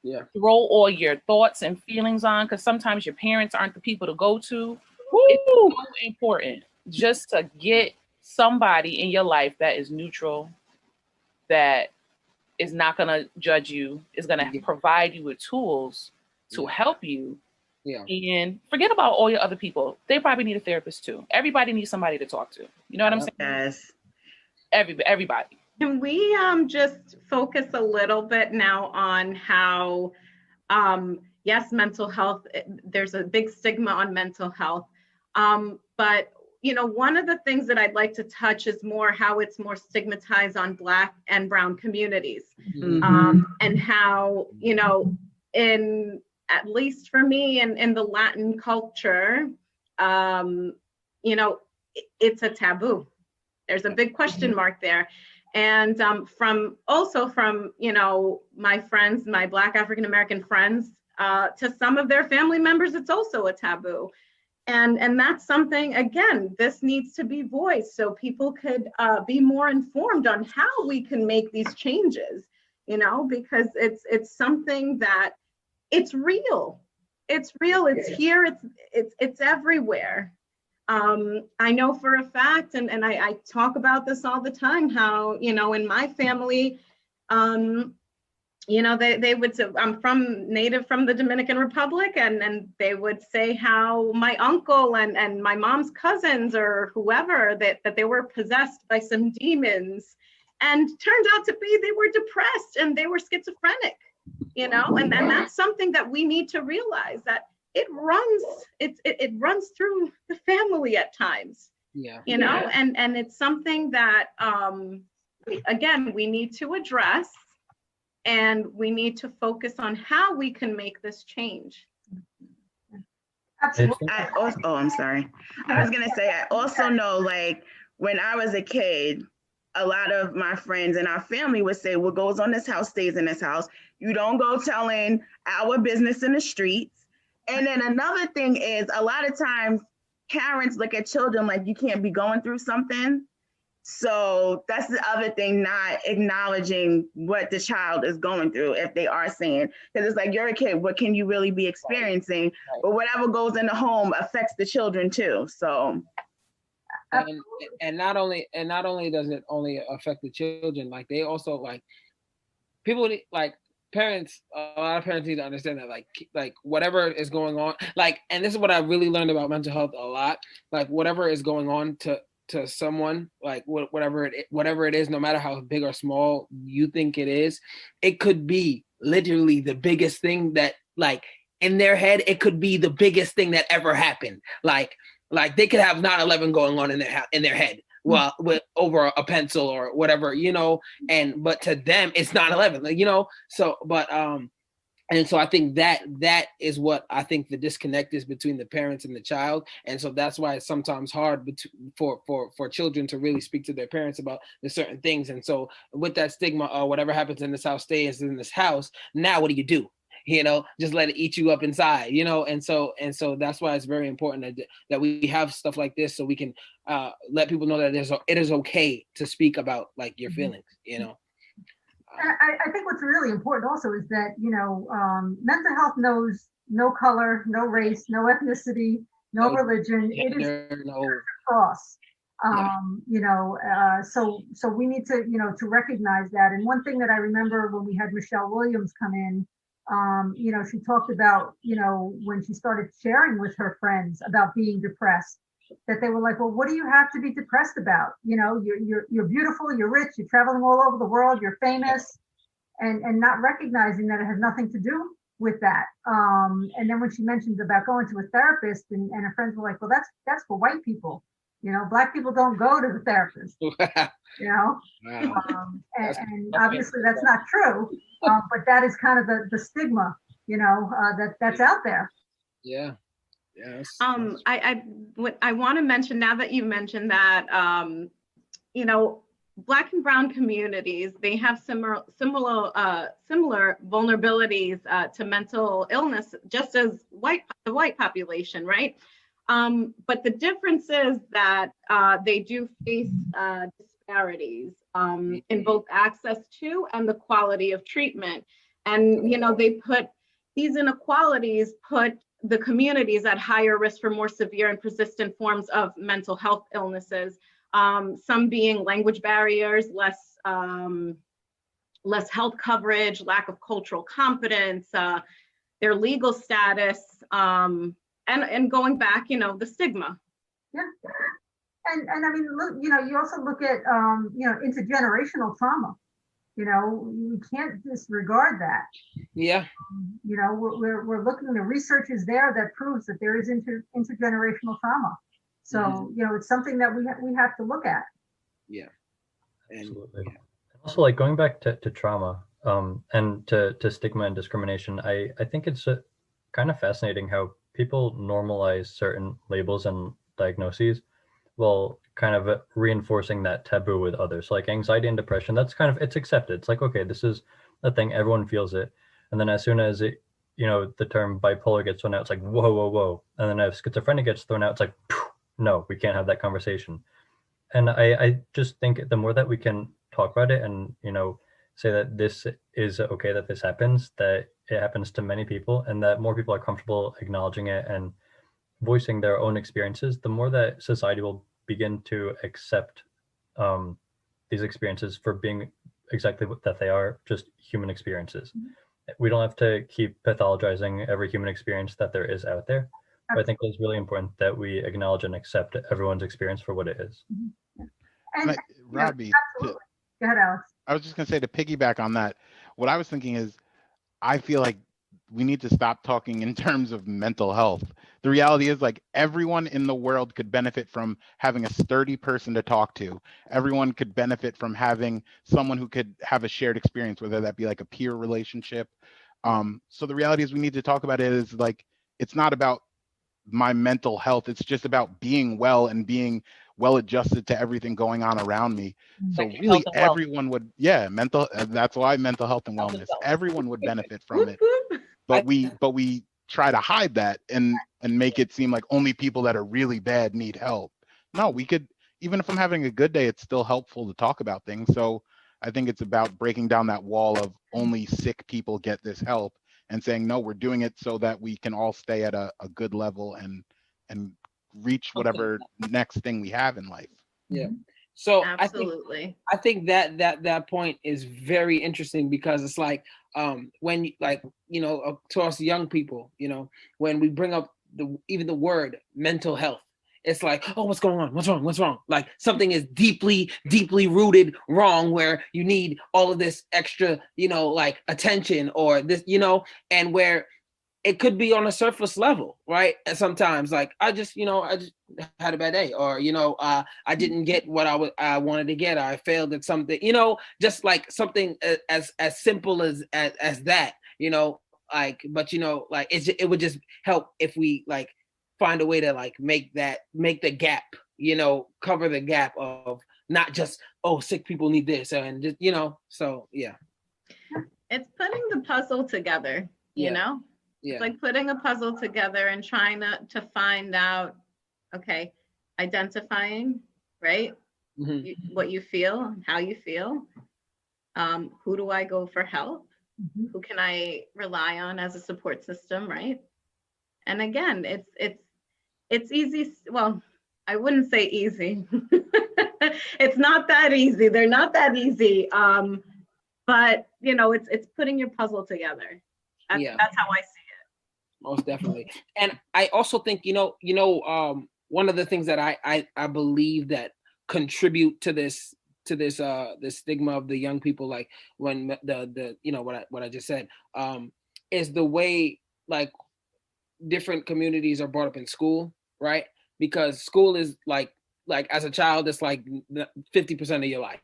Yeah.
Throw all your thoughts and feelings on, because sometimes your parents aren't the people to go to. It's so important just to get somebody in your life that is neutral, that is not going to judge you, is going to provide you with tools to help you.
Yeah.
And forget about all your other people. They probably need a therapist too. Everybody needs somebody to talk to. You know what I'm saying?
Yes.
Everybody.
Can we just focus a little bit now on how, yes, mental health, there's a big stigma on mental health. But, one of the things that I'd like to touch is more how it's more stigmatized on Black and Brown communities. And how, at least for me in the Latin culture, it's a taboo. There's a big question mark there. And from my friends, my Black African-American friends, to some of their family members, it's also a taboo. And that's something, again, this needs to be voiced so people could be more informed on how we can make these changes, because it's something that it's real. It's real, it's here, it's everywhere. I know for a fact, and I talk about this all the time, how, in my family, they would say, I'm native from the Dominican Republic, and they would say how my uncle and my mom's cousins or whoever, that they were possessed by some demons, and turned out to be they were depressed and they were schizophrenic, and that's something that we need to realize, that it runs through the family at times. And it's something that again, we need to address, and we need to focus on how we can make this change.
Absolutely.
I'm sorry. I was gonna say, I also know, like, when I was a kid, a lot of my friends and our family would say, what goes on this house stays in this house. You don't go telling our business in the streets. And then another thing is, a lot of times parents look at children like you can't be going through something. So that's the other thing, not acknowledging what the child is going through if they are saying, because it's like, you're a kid, what can you really be experiencing? Right. But whatever goes in the home affects the children too. So.
And not only does it only affect the children, like they also, like, people, like, parents, a lot of parents need to understand that, like whatever is going on, like, and this is what I really learned about mental health a lot, like whatever is going on to someone, like whatever it is, no matter how big or small you think it is, it could be literally the biggest thing that, like, in their head, it could be the biggest thing that ever happened. Like they could have 9/11 going on in their head, well, with over a pencil or whatever, but to them it's 9/11, like, so, but and so I think that is what I think the disconnect is between the parents and the child. And so that's why it's sometimes hard for children to really speak to their parents about the certain things. And so with that stigma, whatever happens in this house stays in this house. Now, what do? just let it eat you up inside, and so that's why it's very important that we have stuff like this, so we can let people know that it is okay to speak about like your feelings.
I think what's really important also is that, mental health knows no color, no race, no ethnicity, no religion. It is across. So we need to, to recognize that. And one thing that I remember when we had Michelle Williams come in, she talked about, when she started sharing with her friends about being depressed, that they were like, well, what do you have to be depressed about? You're beautiful, you're rich, you're traveling all over the world, you're famous, and not recognizing that it has nothing to do with that. And then when she mentioned about going to a therapist, and her friends were like, well, that's for white people. Black people don't go to the therapist.
Wow.
And obviously that's not true. But that is kind of the stigma, that's out there.
Yeah. Yes.
I want to mention, now that you mentioned that, Black and brown communities, they have similar vulnerabilities to mental illness, just as the white population, right? But the difference is that they do face disparities in both access to and the quality of treatment. And, they put these inequalities, put the communities at higher risk for more severe and persistent forms of mental health illnesses, some being language barriers, less health coverage, lack of cultural competence, their legal status, and going back, the stigma.
Yeah. And I mean, look, you also look at, intergenerational trauma. We can't disregard that.
Yeah.
We're looking, the research is there that proves that there is intergenerational trauma. So, it's something that we have to look at.
Yeah.
Absolutely. And also, like, going back to trauma, and to stigma and discrimination, I think it's kind of fascinating how people normalize certain labels and diagnoses while kind of reinforcing that taboo with others. Like anxiety and depression, that's kind of, it's accepted. It's like, okay, this is a thing, everyone feels it. And then as soon as it, the term bipolar gets thrown out, it's like, whoa, whoa, whoa. And then if schizophrenia gets thrown out, it's like, no, we can't have that conversation. And I just think the more that we can talk about it and, say that this is okay, that this happens, that it happens to many people, and that more people are comfortable acknowledging it and voicing their own experiences, the more that society will begin to accept these experiences for being exactly what that they are, just human experiences. We don't have to keep pathologizing every human experience that there is out there. But I think it's really important that we acknowledge and accept everyone's experience for what it is.
And
Robbie,
absolutely. Go ahead, Alex.
I was just going to say, to piggyback on that, what I was thinking is, I feel like we need to stop talking in terms of mental health. The reality is, like, everyone in the world could benefit from having a sturdy person to talk to. Everyone could benefit from having someone who could have a shared experience, whether that be like a peer relationship. So the reality is, we need to talk about it as, like, it's not about my mental health. It's just about being well and being well adjusted to everything going on around me. So really everyone would, that's why mental health and wellness, everyone would benefit from it. But we try to hide that and make it seem like only people that are really bad need help. No, we could, even if I'm having a good day, it's still helpful to talk about things. So I think it's about breaking down that wall of only sick people get this help and saying, no, we're doing it so that we can all stay at a good level and reach whatever next thing we have in lius.
Yeah. So
absolutely,
I think that point is very interesting, because it's like when to us young people, when we bring up even the word mental health, it's like, oh, what's going on? What's wrong? Like something is deeply rooted wrong, where you need all of this extra, like attention or this, and where it could be on a surface level, right? And sometimes, like, I just had a bad day, or I didn't get what I wanted to get. I failed at something, just like something as simple as that, like. But like it would just help if we like find a way to like make the gap, cover the gap of not just, oh, sick people need this, and just so yeah.
It's putting the puzzle together. you
Yeah.
know?
Yeah.
It's like putting a puzzle together and trying to find out, okay, identifying, right? What you feel, how you feel. Who do I go for help? Who can I rely on as a support system, right? And again, it's easy. Well, I wouldn't say easy. It's not that easy. They're not that easy. But you know, it's putting your puzzle together. That's how I see it.
Most definitely. And I also think, one of the things that I believe that contribute to this the stigma of the young people, like when the what I just said, is the way like different communities are brought up in school, right? Because school is like as a child, it's like 50% of your life,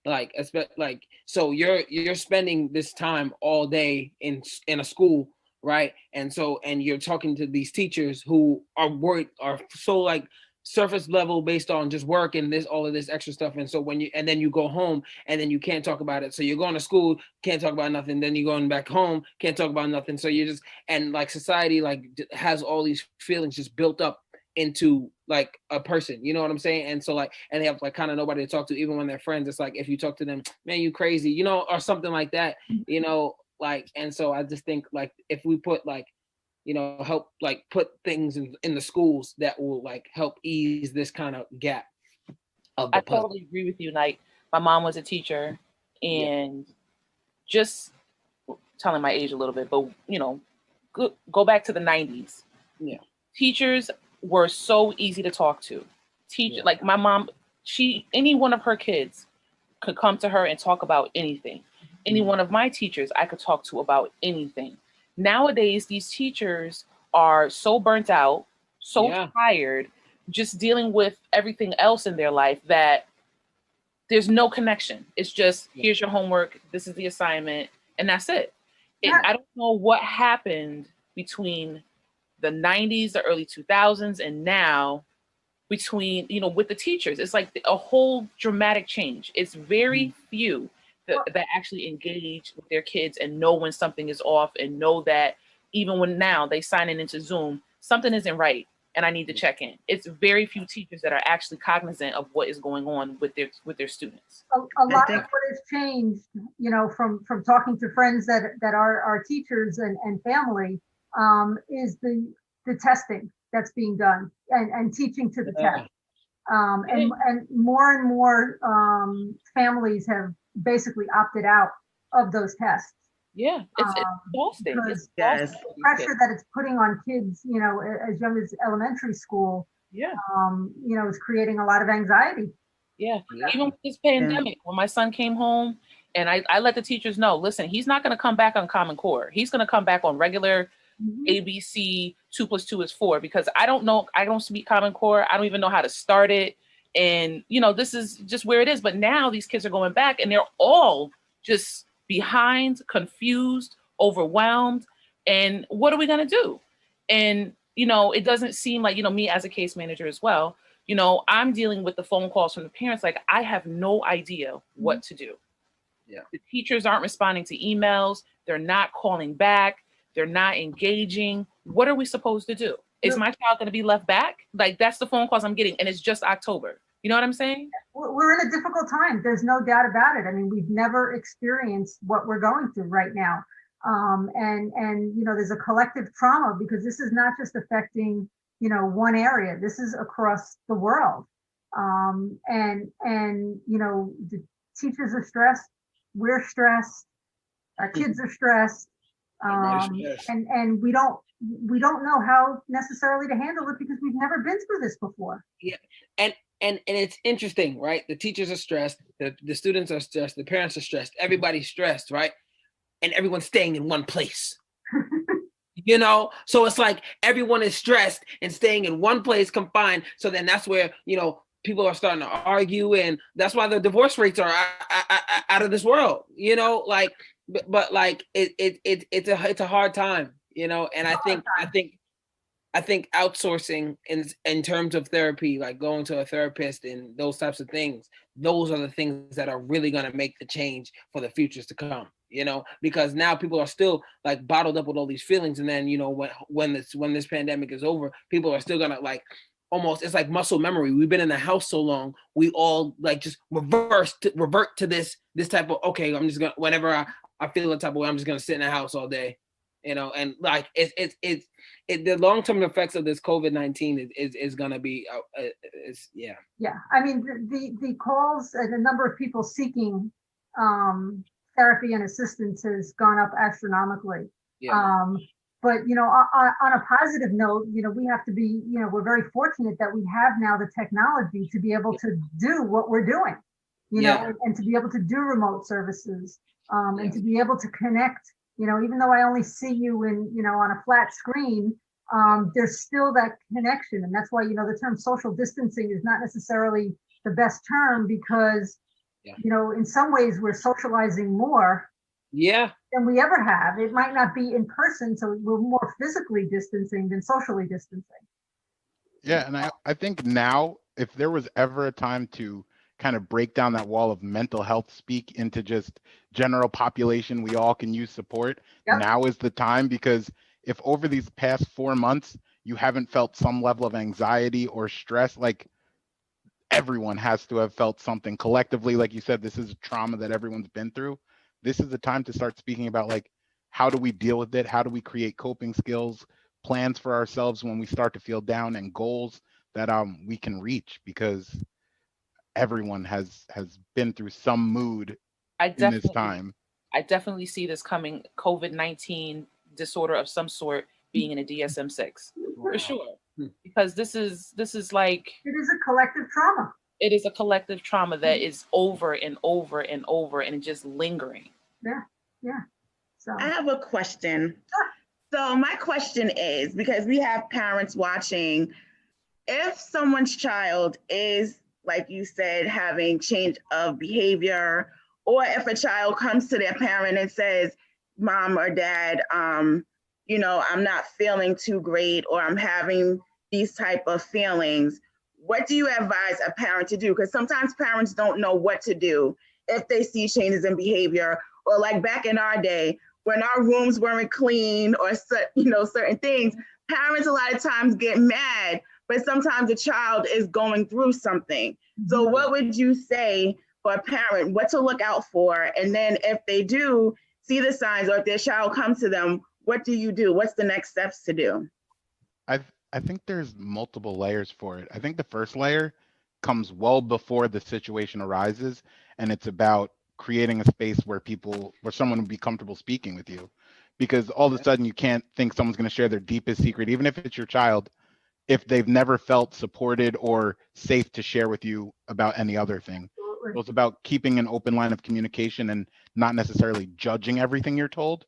like so you're spending this time all day in a school, right? And you're talking to these teachers who are so like surface level based on just work and all of this extra stuff. And so then you go home and then you can't talk about it. So you're going to school, can't talk about nothing. Then you're going back home, can't talk about nothing. So you're just, and like society like has all these feelings just built up into like a person, you know what I'm saying? And so like, and they have like kind of nobody to talk to, even when they're friends. It's like, if you talk to them, man, you crazy, or something like that, like, and so I just think like, if we put like, help like put things in the schools that will like help ease this kind of gap of the
I totally agree with you. Like, my mom was a teacher, and just telling my age a little bit, but go back to the 90s.
Yeah.
Teachers were so easy to talk to. Like my mom, any one of her kids could come to her and talk about anything. Any one of my teachers I could talk to about anything. Nowadays, these teachers are so burnt out, so tired, just dealing with everything else in their life that there's no connection. It's just, here's your homework, this is the assignment, and that's it. I don't know what happened between the 90s, the early 2000s, and now between, with the teachers. It's like a whole dramatic change. It's very few that actually engage with their kids and know when something is off, and know that even when now they sign into Zoom, something isn't right and I need to check in. It's very few teachers that are actually cognizant of what is going on with their students.
A lot of what has changed, from talking to friends that are teachers and family, is the testing that's being done and teaching to the test. And more families have basically opted out of those tests.
Yeah, it's exhausting.
Because the pressure that it's putting on kids, as young as elementary school, is creating a lot of anxiety.
Yeah, even with this pandemic, when my son came home, and I let the teachers know, listen, he's not going to come back on Common Core. He's going to come back on regular ABC 2 + 2 is 4, because I don't know. I don't speak Common Core. I don't even know how to start it. And, this is just where it is. But now these kids are going back, and they're all just behind, confused, overwhelmed. And what are we going to do? And, it doesn't seem like, me as a case manager as well, I'm dealing with the phone calls from the parents. Like, I have no idea what to do.
Yeah.
The teachers aren't responding to emails. They're not calling back. They're not engaging. What are we supposed to do? Is my child going to be left back? Like, that's the phone calls I'm getting. And it's just October. You know what I'm saying?
We're in a difficult time. There's no doubt about it. I mean, we've never experienced what we're going through right now. And there's a collective trauma, because this is not just affecting, one area. This is across the world. The teachers are stressed. We're stressed. Our kids are stressed. And we don't know how necessarily to handle it, because we've never been through this before.
Yeah. And it's interesting, right? The teachers are stressed, the students are stressed, the parents are stressed, everybody's stressed, right? And everyone's staying in one place. So it's like everyone is stressed and staying in one place, confined. So then that's where, people are starting to argue, and that's why the divorce rates are out of this world, but like it's a hard time, and I think I think outsourcing in terms of therapy, like going to a therapist and those types of things, those are the things that are really going to make the change for the futures to come. Because now people are still like bottled up with all these feelings, and then when this pandemic is over, people are still gonna like almost, it's like muscle memory. We've been in the house so long, we all like just revert to this type of, okay, I'm just gonna, whenever I feel the type of way, I'm just gonna sit in the house all day. And like the long-term effects of this COVID-19 is going to be, yeah.
Yeah, I mean, the calls and the number of people seeking therapy and assistance has gone up astronomically.
Yeah.
But, on a positive note, we have to be, we're very fortunate that we have now the technology to be able to do what we're doing, and to be able to do remote services, and to be able to connect. Even though I only see you on a flat screen, there's still that connection. And that's why, the term social distancing is not necessarily the best term, because, in some ways we're socializing more than we ever have. It might not be in person, so we're more physically distancing than socially distancing.
Yeah, and I think now, if there was ever a time to kind of break down that wall of mental health speak into just general population, we all can use support. Yep. Now is the time, because if over these past 4 months you haven't felt some level of anxiety or stress, like everyone has to have felt something collectively. Like you said, this is a trauma that everyone's been through. This is the time to start speaking about, like, how do we deal with it? How do we create coping skills, plans for ourselves when we start to feel down, and goals that we can reach, because everyone has been through some mood in this time.
I definitely see this coming, COVID-19 disorder of some sort being in a DSM-6 for sure, because this is like,
it is a collective trauma.
It is a collective trauma that is over and over and over and just lingering.
Yeah. So
I have a question. So my question is, because we have parents watching, if someone's child is, like you said, having change of behavior, or if a child comes to their parent and says, Mom or Dad, I'm not feeling too great, or I'm having these type of feelings, what do you advise a parent to do? Because sometimes parents don't know what to do if they see changes in behavior, or like back in our day when our rooms weren't clean, or certain things, parents a lot of times get mad, but sometimes a child is going through something. So what would you say for a parent, what to look out for? And then if they do see the signs, or if their child comes to them, what do you do? What's the next steps to do?
I think there's multiple layers for it. I think the first layer comes well before the situation arises, and it's about creating a space where someone would be comfortable speaking with you, because all of a sudden you can't think someone's going to share their deepest secret, even if it's your child, if they've never felt supported or safe to share with you about any other thing. So it's about keeping an open line of communication and not necessarily judging everything you're told.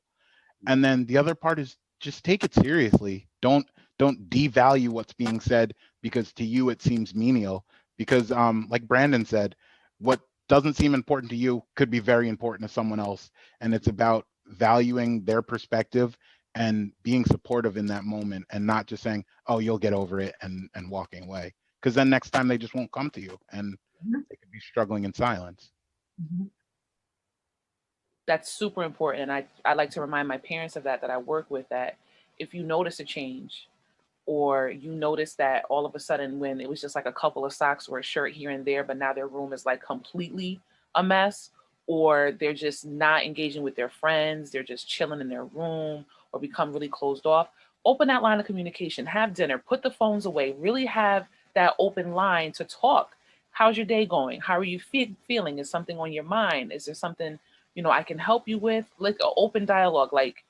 And then the other part is just take it seriously. Don't devalue what's being said because to you it seems menial. Because like Brandon said, what doesn't seem important to you could be very important to someone else. And it's about valuing their perspective and being supportive in that moment, and not just saying, oh, you'll get over it, and walking away. Because then next time they just won't come to you, and they could be struggling in silence.
That's super important. And I like to remind my parents of that I work with, that if you notice a change, or you notice that all of a sudden, when it was just like a couple of socks or a shirt here and there, but now their room is like completely a mess, or they're just not engaging with their friends, they're just chilling in their room, or become really closed off, open that line of communication, have dinner, put the phones away, really have that open line to talk. How's your day going? How are you feeling? Is something on your mind? Is there something, I can help you with? Like an open dialogue. Like,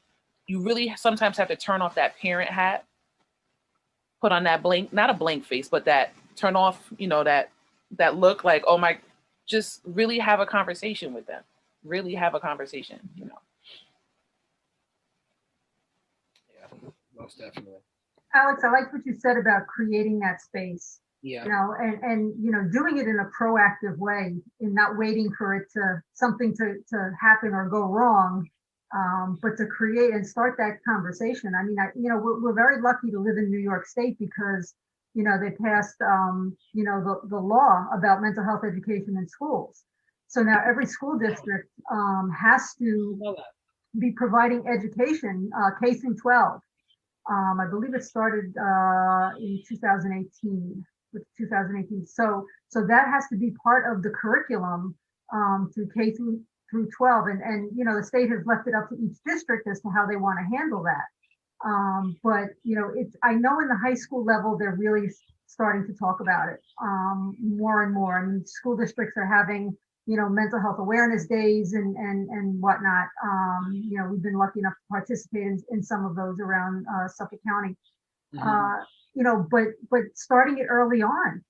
you really sometimes have to turn off that parent hat, put on that blank, not a blank face, but that turn off, that look like, oh my, just really have a conversation with them. Really have a conversation,
Yeah, most definitely.
Alex, I like what you said about creating that space.
Yeah.
And doing it in a proactive way, and not waiting for it something to happen or go wrong, But to create and start that conversation, I mean, we're very lucky to live in New York State because, they passed, the law about mental health education in schools. So now every school district has to be providing education, K through 12. I believe it started in 2018, with 2018. So that has to be part of the curriculum through K through 12. And the state has left it up to each district as to how they want to handle that. But I know in the high school level, they're really starting to talk about it more and more. I mean, school districts are having, mental health awareness days and whatnot. We've been lucky enough to participate in some of those around Suffolk County. But starting it early on,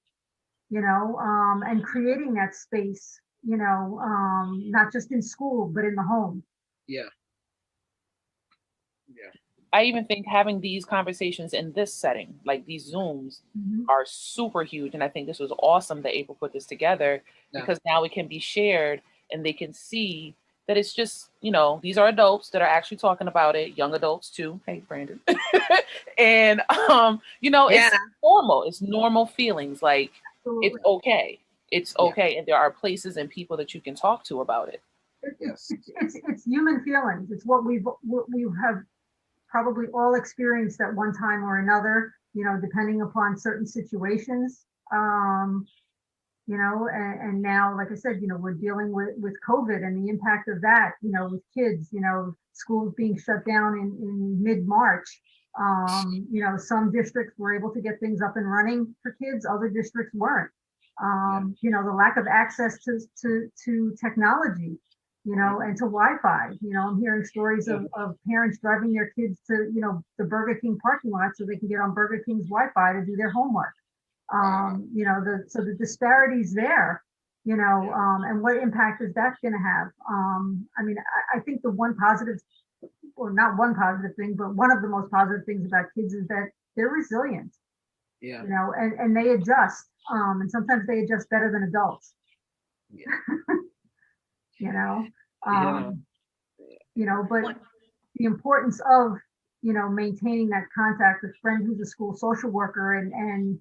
and creating that space, not just in school, but in the home.
Yeah.
I even think having these conversations in this setting, like these Zooms, are super huge. And I think this was awesome that April put this together because now it can be shared and they can see that it's just, these are adults that are actually talking about it, young adults too. Hey, Brandon. And, it's normal. It's normal feelings. Like, it's okay. It's okay. And there are places and people that you can talk to about it.
It's human feelings. It's what we have probably all experienced at one time or another, depending upon certain situations. And now, like I said, we're dealing with COVID and the impact of that, with kids, schools being shut down in mid-March. Some districts were able to get things up and running for kids, other districts weren't. The lack of access to technology, and to Wi-Fi. I'm hearing stories of parents driving their kids to, the Burger King parking lot so they can get on Burger King's Wi-Fi to do their homework. So the disparities there, and what impact is that going to have? I think the one positive, or not one positive thing, but one of the most positive things about kids is that they're resilient. And they adjust. And sometimes they adjust better than adults. But the importance of, maintaining that contact with a friend who's a school social worker and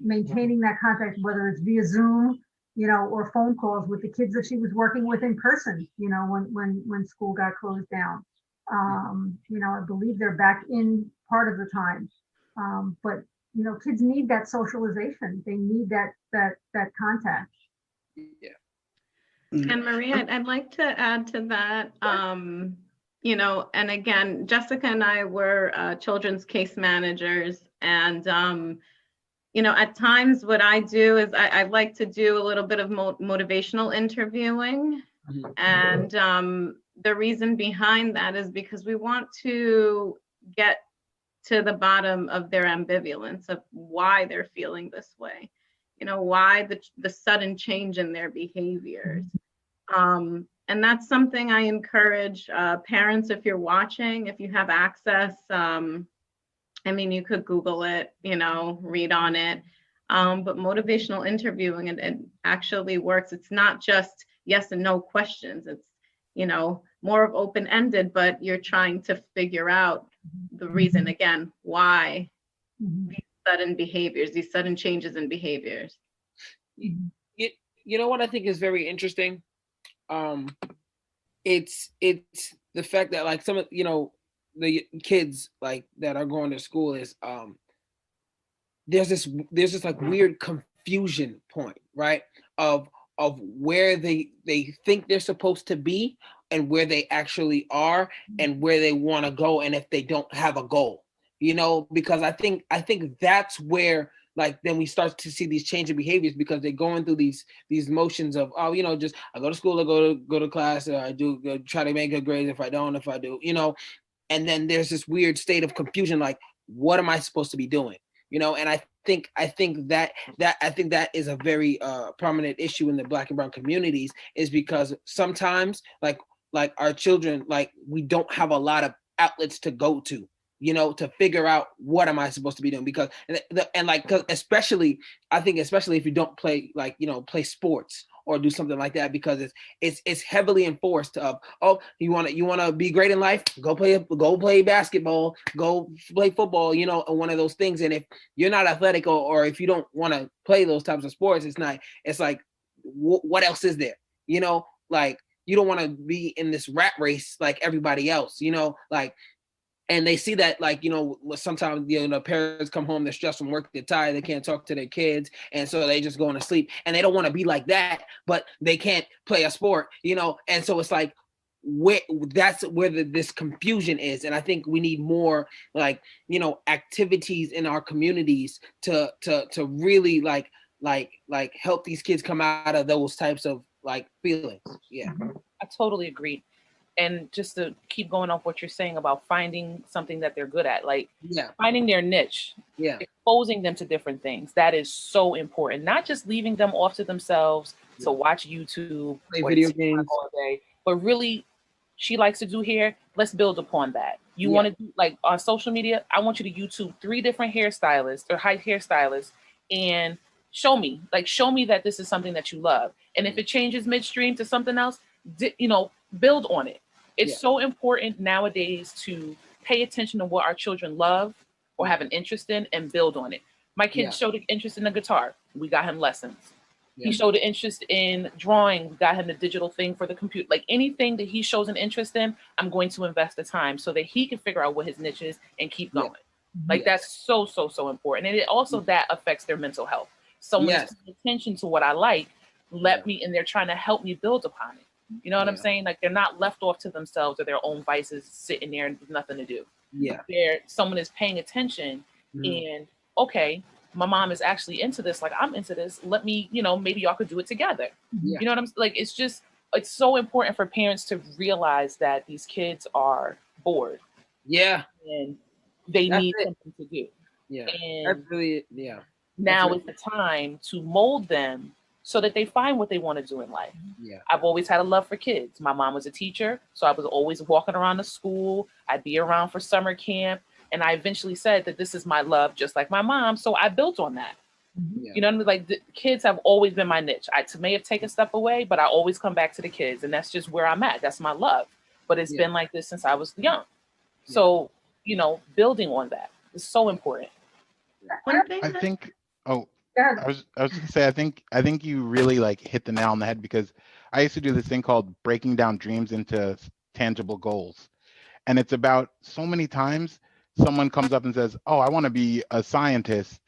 maintaining that contact, whether it's via Zoom, or phone calls with the kids that she was working with in person, when school got closed down. I believe they're back in part of the time. But, kids need that socialization. They need that contact.
Yeah.
And Maria, I'd like to add to that, and again, Jessica and I were children's case managers. And, at times what I do is I like to do a little bit of motivational interviewing. And the reason behind that is because we want to get to the bottom of their ambivalence of why they're feeling this way. Why the sudden change in their behaviors. And that's something I encourage parents, if you're watching, if you have access, you could Google it, read on it. But motivational interviewing, it actually works. It's not just yes and no questions. It's, more of open-ended, but you're trying to figure out the reason, again, why these sudden behaviors, these sudden changes in behaviors.
You know what I think is very interesting? It's the fact that like some of, the kids like that are going to school is there's this like weird confusion point, right? Of where they think they're supposed to be and where they actually are and where they want to go, and if they don't have a goal, because I think that's where like then we start to see these changing behaviors, because they're going through these motions of, just I go to school, I go to class, I do try to make good grades, if I do, and then there's this weird state of confusion, like what am I supposed to be doing? And I think that is a very prominent issue in the Black and brown communities, is because sometimes like our children, like we don't have a lot of outlets to go to, to figure out what am I supposed to be doing, cause especially if you don't play play sports or do something like that, because it's heavily enforced of, oh, you want to be great in life, go play basketball, go play football, you know, one of those things. And if you're not athletic, or if you don't want to play those types of sports, it's like what else is there, you know? Like, you don't want to be in this rat race like everybody else, you know, like. And they see that, like, you know, sometimes, you know, parents come home, they're stressed from work, they're tired, they can't talk to their kids, and so they just going to sleep, and they don't want to be like that, but they can't play a sport, you know. And so it's like, that's where this confusion is. And I think we need more, like, you know, activities in our communities to really like help these kids come out of those types of like feelings. Yeah,
I totally agree. And just to keep going off what you're saying about finding something that they're good at, like finding their niche, exposing them to different things, that is so important. Not just leaving them off to themselves to watch YouTube,
play video games
all day, but really, she likes to do hair. Let's build upon that. You want to do, like, on social media, I want you to YouTube 3 different hairstylists or hairstylists and show me that this is something that you love. And if it changes midstream to something else, you know, build on it. It's so important nowadays to pay attention to what our children love or have an interest in and build on it. My kid showed an interest in the guitar. We got him lessons. He showed an interest in drawing. We got him the digital thing for the computer. Like, anything that he shows an interest in, I'm going to invest the time so that he can figure out what his niche is and keep going. Like, that's so important. And it also, that affects their mental health. Someone is paying attention to what I like, and they're trying to help me build upon it. You know what I'm saying? Like, they're not left off to themselves or their own vices, sitting there and nothing to do. Someone is paying attention and, okay, my mom is actually into this. Like, I'm into this. Let me, you know, maybe y'all could do it together. You know what I'm like? It's so important for parents to realize that these kids are bored. And they need something to do. And
that's really,
now is the time to mold them so that they find what they want to do in life. I've always had a love for kids. My mom was a teacher, so I was always walking around the school. I'd be around for summer camp. And I eventually said that this is my love, just like my mom. So I built on that. You know what I mean? Like, the kids have always been my niche. I may have taken stuff away, but I always come back to the kids. And that's just where I'm at. That's my love. But it's been like this since I was young. So, you know, building on that is so important.
I think, I was gonna say, I think you really like hit the nail on the head, because I used to do this thing called breaking down dreams into tangible goals. And it's about, so many times someone comes up and says, oh, I want to be a scientist.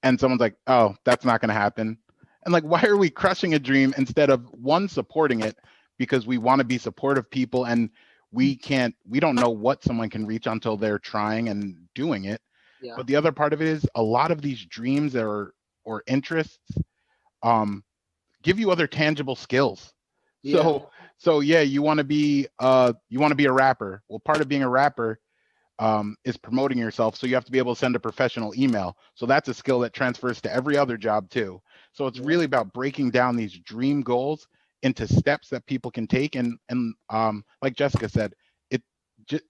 And someone's like, oh, that's not going to happen. And like, why are we crushing a dream instead of, one, supporting it, because we want to be supportive people, and we don't know what someone can reach until they're trying and doing it. But the other part of it is, a lot of these dreams or interests give you other tangible skills. So you want to be a rapper. Well, part of being a rapper is promoting yourself. So you have to be able to send a professional email. So that's a skill that transfers to every other job too. So it's really about breaking down these dream goals into steps that people can take. And like Jessica said,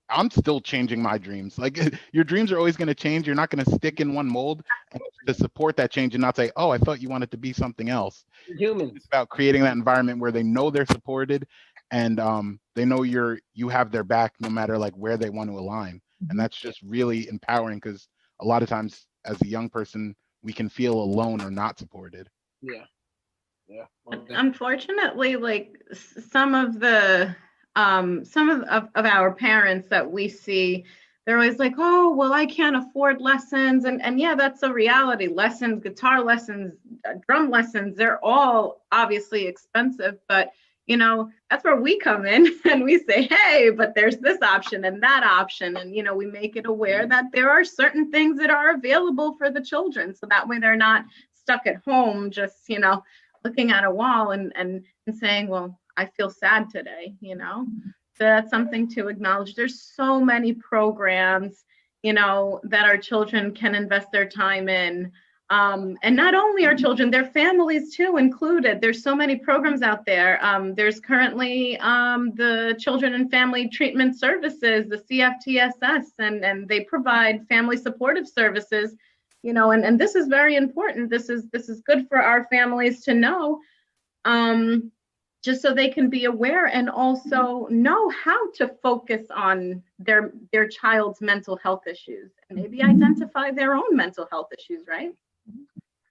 I'm still changing my dreams. Like, your dreams are always going to change. You're not going to stick in one mold, and to support that change and not say, oh, I thought you wanted to be something else.
Humans.
It's about creating that environment where they know they're supported, and they know you have their back no matter like where they want to align. And that's just really empowering, because a lot of times as a young person, we can feel alone or not supported.
Unfortunately, like, some of our parents that we see, they're always like, oh, well, I can't afford lessons. And yeah, that's a reality. Lessons, guitar lessons, drum lessons, they're all obviously expensive, but you know, that's where we come in and we say, hey, but there's this option and that option. And, you know, we make it aware that there are certain things that are available for the children. So that way they're not stuck at home, just, you know, looking at a wall and saying, well, I feel sad today, you know. So that's something to acknowledge. There's so many programs, you know, that our children can invest their time in. And not only our children, their families too included. There's so many programs out there. There's currently the Children and Family Treatment Services, the CFTSS, and they provide family supportive services, you know, and this is very important. This is good for our families to know. just so they can be aware and also know how to focus on their child's mental health issues and maybe identify their own mental health issues, right?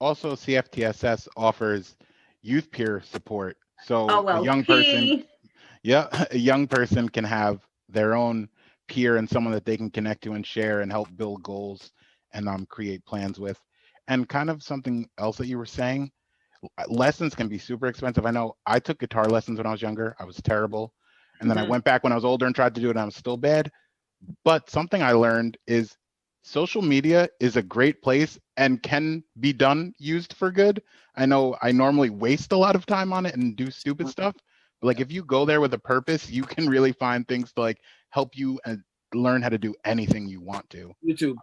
Also, CFTSS offers youth peer support. So a young person,
OLP.
yeah, a young person can have their own peer and someone that they can connect to and share and help build goals and create plans with. And kind of something else that you were saying, lessons can be super expensive. I know I took guitar lessons when I was younger. I was terrible. And then I went back when I was older and tried to do it and I was still bad. But something I learned is social media is a great place and can be used for good. I know I normally waste a lot of time on it and do stupid stuff. But like if you go there with a purpose, you can really find things to like help you and learn how to do anything you want to.
YouTube.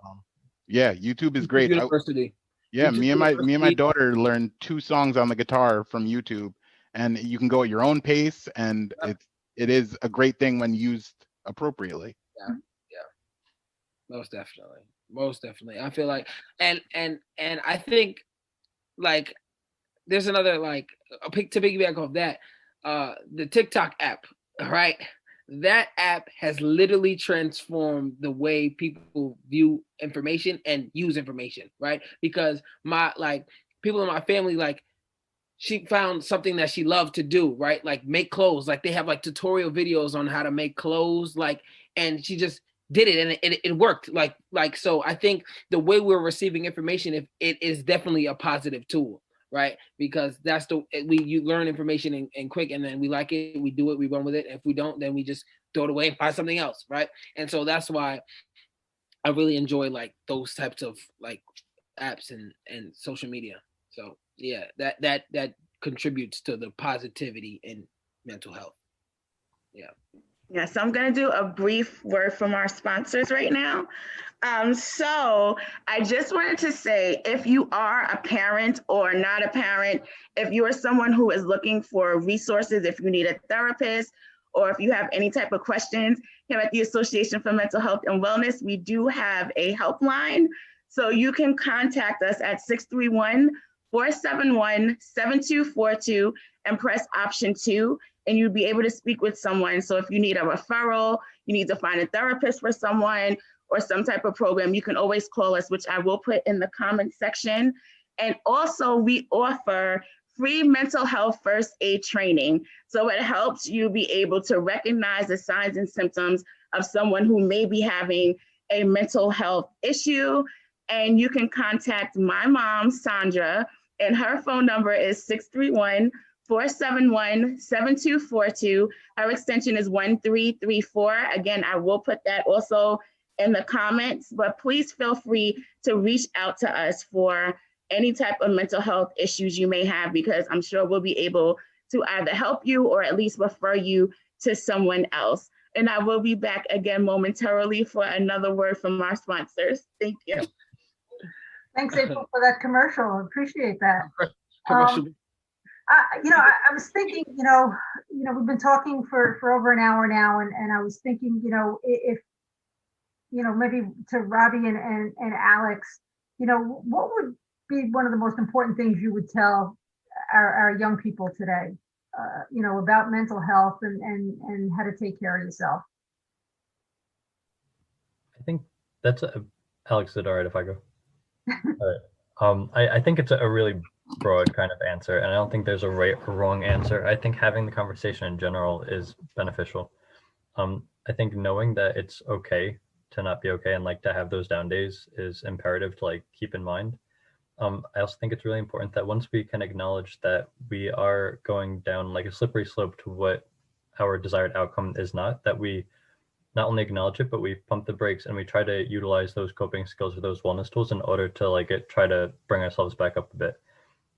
Yeah, YouTube is great.
University.
Yeah,
YouTube
me and my
University.
daughter learned 2 songs on the guitar from YouTube, and you can go at your own pace, and it is a great thing when used appropriately.
Yeah, most definitely. I feel like, and I think like there's another like to piggyback off that, the TikTok app, right? That app has literally transformed the way people view information and use information, right? Because my like people in my family, like she found something that she loved to do, right? Like make clothes. Like they have like tutorial videos on how to make clothes, like, and she just did it and it worked. Like so I think the way we're receiving information, if it is definitely a positive tool, right? Because that's you learn information and quick, and then we like it, we do it, we run with it. If we don't, then we just throw it away and find something else, right? And so that's why I really enjoy like those types of like apps and social media. So yeah, that contributes to the positivity in mental health. Yeah.
Yeah, so I'm going to do a brief word from our sponsors right now. So I just wanted to say, if you are a parent or not a parent, if you are someone who is looking for resources, if you need a therapist, or if you have any type of questions here at the Association for Mental Health and Wellness, we do have a helpline. So you can contact us at 631-471-7242 and press option 2. And you'll be able to speak with someone. So if you need a referral, you need to find a therapist for someone or some type of program, you can always call us, which I will put in the comment section. And also we offer free mental health first aid training. So it helps you be able to recognize the signs and symptoms of someone who may be having a mental health issue. And you can contact my mom, Sandra, and her phone number is 631-471-7242. Her extension is 1334. Again, I will put that also in the comments, but please feel free to reach out to us for any type of mental health issues you may have, because I'm sure we'll be able to either help you or at least refer you to someone else. And I will be back again momentarily for another word from our sponsors. Thank you.
Thanks, April, for that commercial. I appreciate that.
Commercial.
I was thinking, we've been talking for over an hour now, and I was thinking, if, maybe to Robbie and Alex, what would be one of the most important things you would tell our young people today, about mental health and how to take care of yourself?
I think that's Alex, is it all right if I go? All right. I think it's a really broad kind of answer, and I don't think there's a right or wrong answer. I think having the conversation in general is beneficial. I think knowing that it's okay to not be okay and like to have those down days is imperative to like keep in mind. I also think it's really important that once we can acknowledge that we are going down like a slippery slope to what our desired outcome is not, that we not only acknowledge it, but we pump the brakes and we try to utilize those coping skills or those wellness tools in order to like try to bring ourselves back up a bit.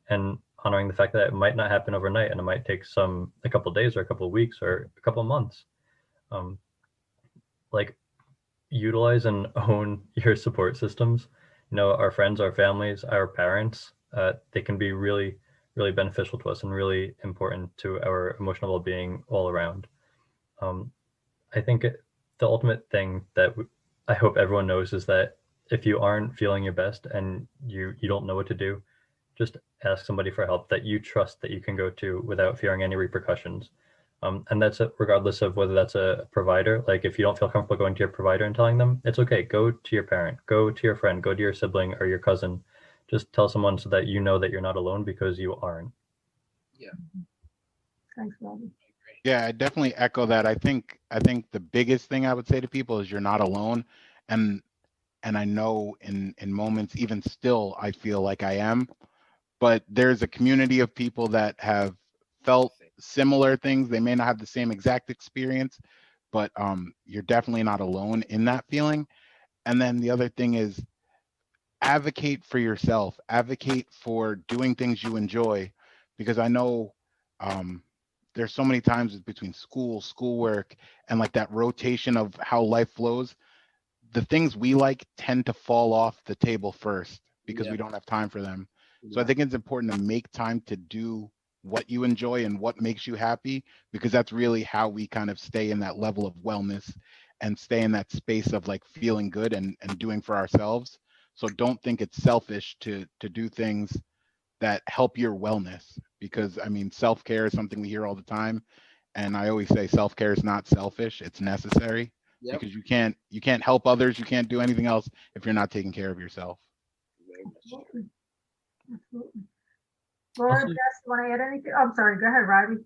And honoring the fact that it might not happen overnight and it might take a couple of days or a couple of weeks or a couple of months. Like utilize and own your support systems. Our friends, our families, our parents, they can be really, really beneficial to us and really important to our emotional well-being all around. I think the ultimate thing that I hope everyone knows is that if you aren't feeling your best and you don't know what to do, just ask somebody for help that you trust that you can go to without fearing any repercussions. And that's regardless of whether that's a provider. Like if you don't feel comfortable going to your provider and telling them, it's okay. Go to your parent, go to your friend, go to your sibling or your cousin. Just tell someone so that you know that you're not alone, because you aren't.
Yeah.
Thanks, Robbie.
Yeah, I definitely echo that. I think the biggest thing I would say to people is you're not alone. And I know in moments, even still, I feel like I am, but there's a community of people that have felt similar things. They may not have the same exact experience, but you're definitely not alone in that feeling. And then the other thing is advocate for yourself, advocate for doing things you enjoy, because I know there's so many times between schoolwork, and like that rotation of how life flows, the things we like tend to fall off the table first because we don't have time for them. So I think it's important to make time to do what you enjoy and what makes you happy, because that's really how we kind of stay in that level of wellness and stay in that space of like feeling good and doing for ourselves. So don't think it's selfish to do things that help your wellness, because I mean, self-care is something we hear all the time. And I always say self-care is not selfish, it's necessary.
Yep.
Because you can't help others, you can't do anything else if you're not taking care of yourself.
Absolutely. Absolutely. Laura,
Also-
Jess, you want to add anything? Oh, I'm sorry. Go ahead, Robbie.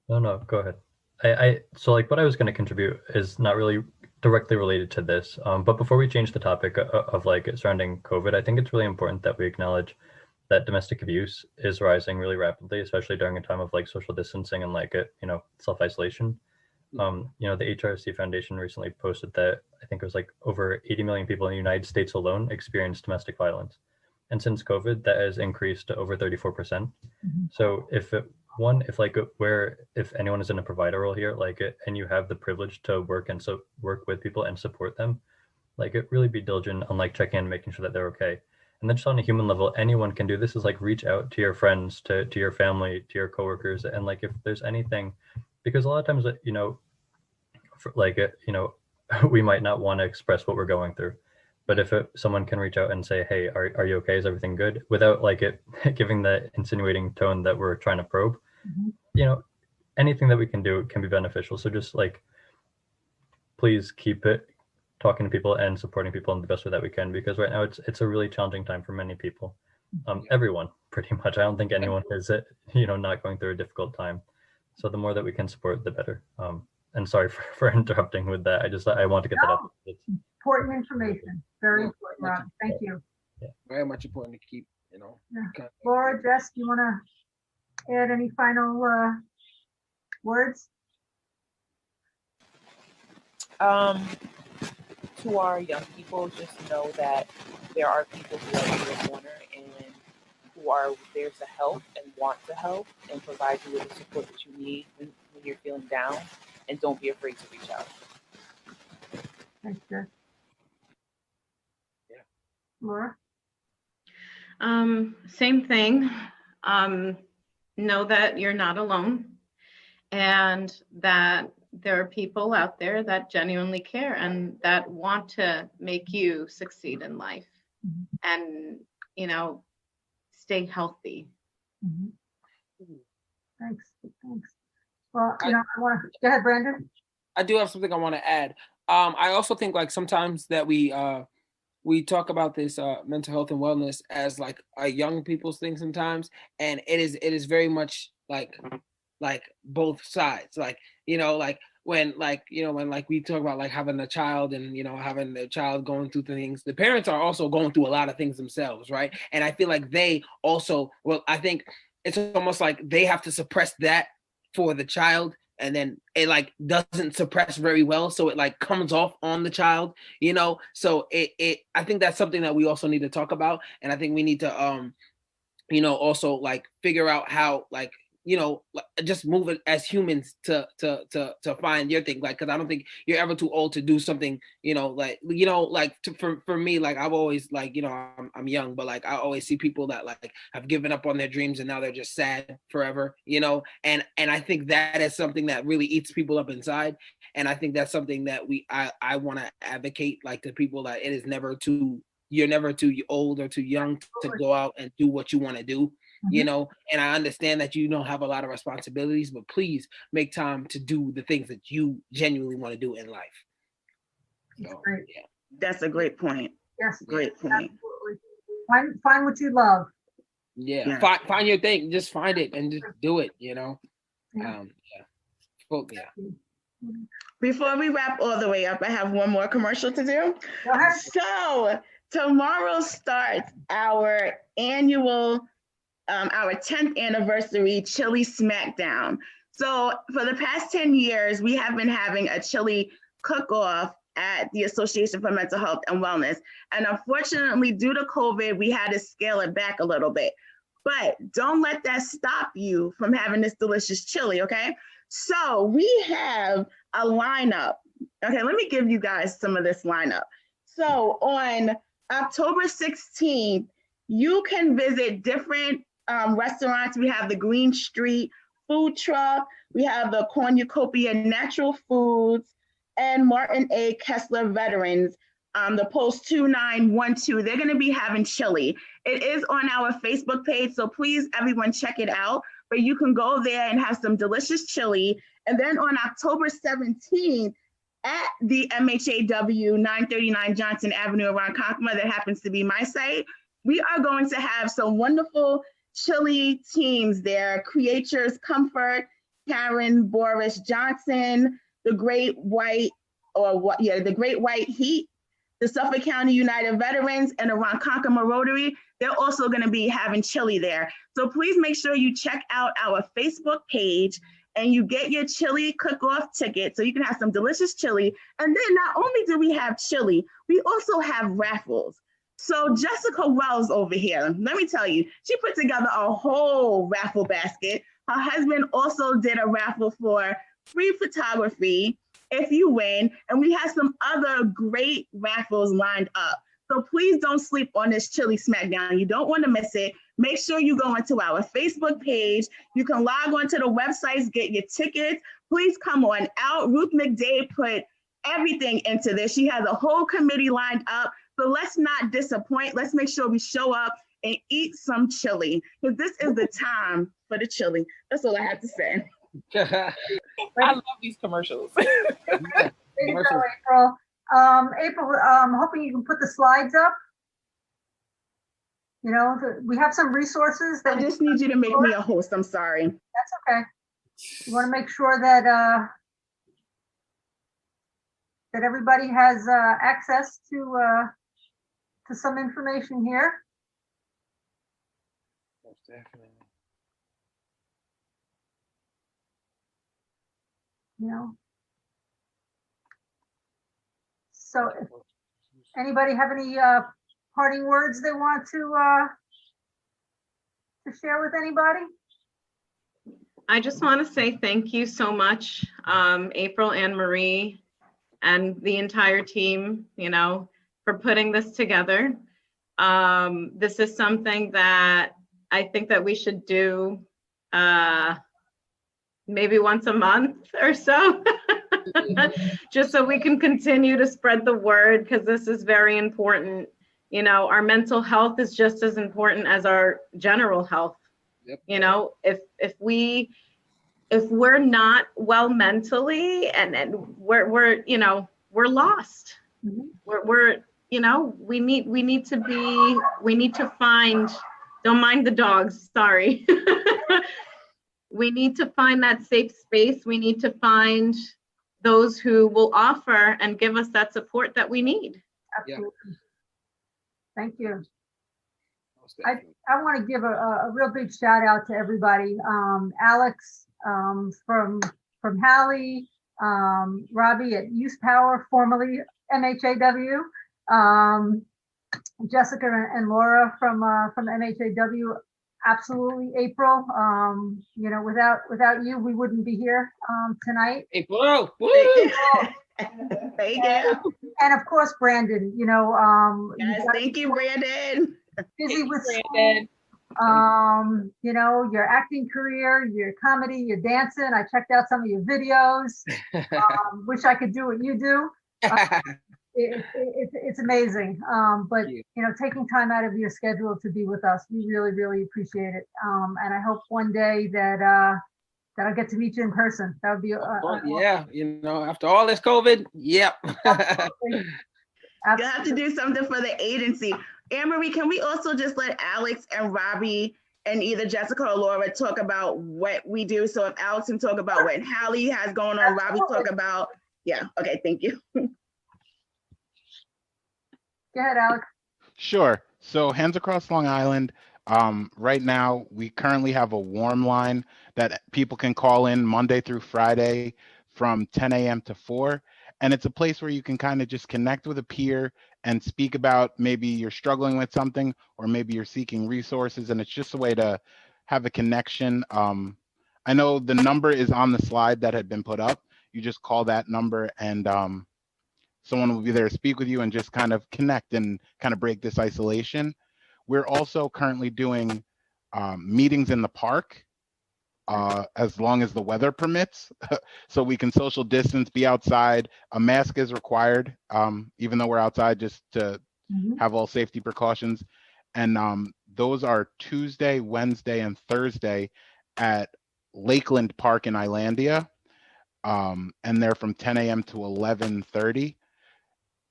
No, go ahead. So like what I was going to contribute is not really directly related to this. But before we change the topic of like surrounding COVID, I think it's really important that we acknowledge that domestic abuse is rising really rapidly, especially during a time of like social distancing and like self-isolation. The HRC Foundation recently posted that I think it was like over 80 million people in the United States alone experienced domestic violence. And since COVID, that has increased to over 34%. So if anyone is in a provider role here, and you have the privilege to work with people and support them, really be diligent on checking in, making sure that they're okay. And then just on a human level, anyone can do this, is reach out to your friends, to your family, to your coworkers. And if there's anything, because a lot of times, we might not want to express what we're going through. But if someone can reach out and say, hey, are you okay? Is everything good? Without giving the insinuating tone that we're trying to probe, anything that we can do can be beneficial. So just please keep it talking to people and supporting people in the best way that we can, because right now it's a really challenging time for many people. Everyone, pretty much. I don't think anyone is not going through a difficult time. So the more that we can support, the better. And sorry for interrupting with that. I want to get that up. It's
important information. Very important, Rob. Thank you.
Yeah. Very much important to keep,
Yeah. Laura, Jess, do you want to add any final words?
To our young people, just know that there are people who are in your corner and who are there to help and want to help and provide you with the support that you need when you're feeling down, and don't be afraid to reach out.
Thanks, Jess.
Yeah.
Laura?
Same thing. Know that you're not alone, and that there are people out there that genuinely care and that want to make you succeed in life, and stay healthy.
Thanks. Well, I want to go ahead, Brandon.
I do have something I want to add. I also think sometimes that we talk about this mental health and wellness as a young people's thing sometimes, and it is very much like both sides. When we talk about having a child and having the child going through things, the parents are also going through a lot of things themselves, right? And I feel like they also, I think it's almost like they have to suppress that for the child, and then it doesn't suppress very well, so it comes off on the child, so I think that's something that we also need to talk about. And I think we need to also figure out how just move it as humans to find your thing, because I don't think you're ever too old to do something, for me, I've always I'm young, but I always see people that have given up on their dreams and now they're just sad forever, and I think that is something that really eats people up inside. And I think that's something that I want to advocate to people, that you're never too old or too young to go out and do what you want to do. you know, and I understand that you don't have a lot of responsibilities, but please make time to do the things that you genuinely want to do in life. So,
Great.
yeah.
That's a great point.
Yes.
Great point.
Absolutely. Find what you love.
Yeah.
Yeah.
Find your thing. Just find it and just do it, you know.
Yeah.
Yeah. Well, yeah.
Before we wrap all the way up, I have one more commercial to do.
Go ahead.
So tomorrow starts our annual, our 10th anniversary Chili Smackdown. So for the past 10 years, we have been having a chili cook-off at the Association for Mental Health and Wellness. And unfortunately, due to COVID, we had to scale it back a little bit. But don't let that stop you from having this delicious chili, okay? So we have a lineup. Okay, let me give you guys some of this lineup. So on October 16th, you can visit different restaurants. We have the Green Street Food Truck. We have the Cornucopia Natural Foods and Martin A. Kessler Veterans, the Post 2912. They're going to be having chili. It is on our Facebook page, so please, everyone, check it out. But you can go there and have some delicious chili. And then on October 17th, at the MHAW 939 Johnson Avenue around Ronkonkoma, that happens to be my site, we are going to have some wonderful chili teams there. Creatures Comfort, Karen Boris Johnson, the Great White, the Great White Heat, the Suffolk County United Veterans, and the Ronkonkoma Rotary. They're also going to be having chili there. So please make sure you check out our Facebook page and you get your chili cook-off ticket so you can have some delicious chili. And then not only do we have chili, we also have raffles. So Jessica Wells over here, let me tell you, she put together a whole raffle basket. Her husband also did a raffle for free photography if you win. And we have some other great raffles lined up. So please don't sleep on this Chili Smackdown. You don't want to miss it. Make sure you go into our Facebook page. You can log on to the websites, get your tickets. Please come on out. Ruth McDade put everything into this. She has a whole committee lined up. So let's not disappoint. Let's make sure we show up and eat some chili, because this is the time for the chili. That's all I have to say.
I love these commercials.
There you go, April. April, I'm hoping you can put the slides up. You know, we have some resources that
I just need you to make me a host. I'm sorry.
That's okay. You want to make sure that that everybody has access to some information here.
Most definitely.
You know. So if anybody have any parting words they want to share with anybody?
I just want to say thank you so much, April and Marie and the entire team, you know, for putting this together. This is something that I think that we should do maybe once a month or so. Just so we can continue to spread the word, because this is very important. You know, our mental health is just as important as our general health.
Yep.
You know, if we're not well mentally, and we're you know, we're lost.
Mhm.
We're you know, we need to find, don't mind the dogs, sorry. We need to find that safe space. We need to find those who will offer and give us that support that we need.
Absolutely. Thank you.
Most
I
definitely.
want to give a real big shout out to everybody. Alex from Hallie, Robbie at Youth Power, formerly MHAW, Jessica and Laura from MHAW. Absolutely, April. You know, without you, we wouldn't be here tonight.
April, woo!
Thank you.
And of course, Brandon. You know,
Yes, thank you, Brandon.
busy with
Brandon.
school. You know, your acting career, your comedy, your dancing. I checked out some of your videos. Wish I could do what you do. It's amazing. But
Yeah.
you know, taking time out of your schedule to be with us, we really, really appreciate it. And I hope one day that that I'll get to meet you in person. That would be
Yeah, after all this COVID, yep.
absolutely.
You'll have to do something for the agency. Anne-Marie, can we also just let Alex and Robbie and either Jessica or Laura talk about what we do? So if Alex can talk about what Hallie has going on, Robbie talk about, yeah, okay, thank you.
Go ahead, Alex.
Sure. So Hands Across Long Island, right now we currently have a warm line that people can call in Monday through Friday from 10 a.m. to 4. And it's a place where you can kind of just connect with a peer and speak about maybe you're struggling with something or maybe you're seeking resources. And it's just a way to have a connection. I know the number is on the slide that had been put up. You just call that number and someone will be there to speak with you and just kind of connect and kind of break this isolation. We're also currently doing meetings in the park as long as the weather permits. So we can social distance, be outside. A mask is required, even though we're outside, just to have all safety precautions. And those are Tuesday, Wednesday, and Thursday at Lakeland Park in Islandia. And they're from 10 a.m. to 11:30.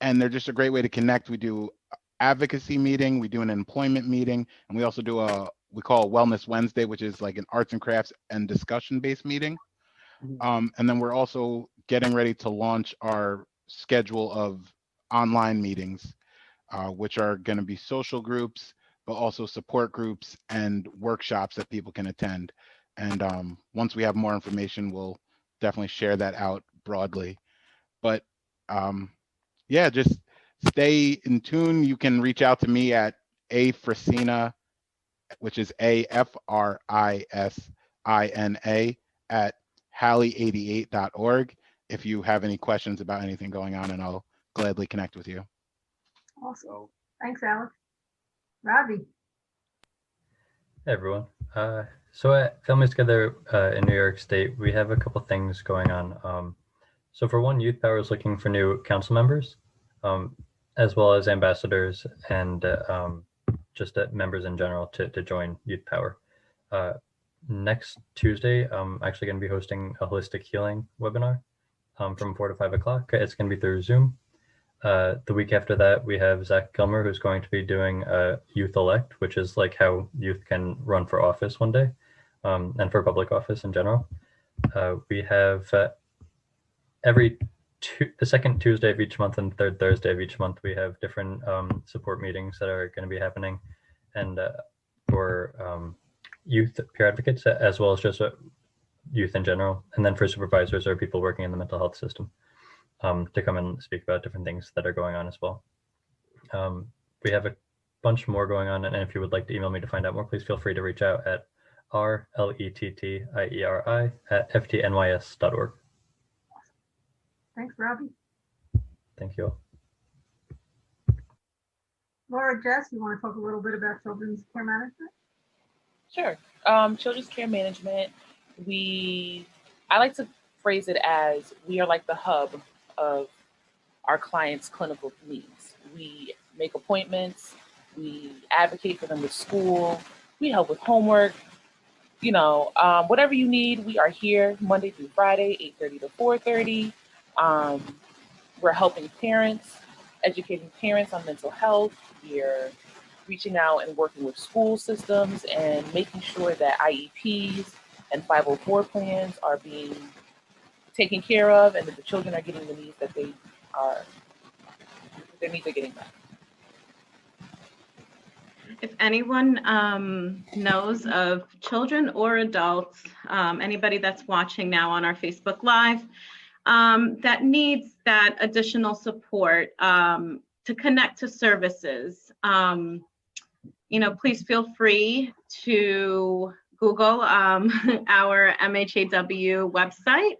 And they're just a great way to connect. We do advocacy meeting, we do an employment meeting, and we also do we call it Wellness Wednesday, which is like an arts and crafts and discussion-based meeting. And then we're also getting ready to launch our schedule of online meetings, which are going to be social groups, but also support groups and workshops that people can attend. And once we have more information, we'll definitely share that out broadly. But yeah, just stay in tune. You can reach out to me at Afrisina, which is AFRISINA at Hallie88.org if you have any questions about anything going on, and I'll gladly connect with you.
Awesome. Thanks, Alex. Robbie.
Hey, everyone. So at Families Together in New York State, we have a couple things going on. So for one, Youth Power is looking for new council members, as well as ambassadors and just members in general to join Youth Power. Next Tuesday, I'm actually going to be hosting a holistic healing webinar from 4 to 5 o'clock. It's going to be through Zoom. The week after that, we have Zach Gilmer, who's going to be doing Youth Elect, which is like how youth can run for office one day, and for public office in general. We have the second Tuesday of each month and third Thursday of each month, we have different support meetings that are going to be happening, and for youth peer advocates, as well as just youth in general. And then for supervisors or people working in the mental health system, to come and speak about different things that are going on as well. We have a bunch more going on, and if you would like to email me to find out more, please feel free to reach out at rletttieri@ftnys.org.
Thanks, Robbie.
Thank you all.
Laura, Jess, you want to talk a little bit about children's care management?
Sure. Children's care management, I like to phrase it as we are like the hub of our clients' clinical needs. We make appointments, we advocate for them with school, we help with homework, whatever you need, we are here Monday through Friday, 8:30 to 4:30. We're helping parents, educating parents on mental health. We're reaching out and working with school systems and making sure that IEPs and 504 plans are being taken care of and that the children are getting the needs that their needs are getting met.
If anyone knows of children or adults, anybody that's watching now on our Facebook Live, that needs that additional support to connect to services, please feel free to Google our MHAW website.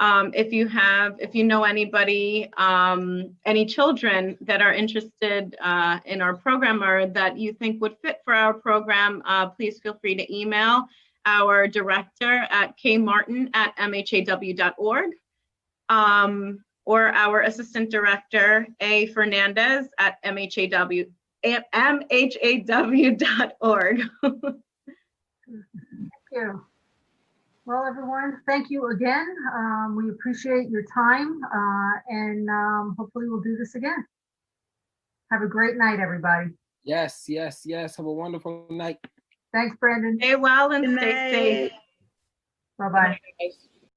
If you know anybody, any children that are interested in our program or that you think would fit for our program, please feel free to email our director at kmartin@mhaw.org. or our Assistant Director, A. Fernandez at mhaw.org.
Thank you. Well, everyone, thank you again. We appreciate your time, and hopefully we'll do this again. Have a great night, everybody.
Yes, yes, yes. Have a wonderful night.
Thanks, Brandon.
Stay well and
Good
stay safe.
night.
Bye-bye.
Guys.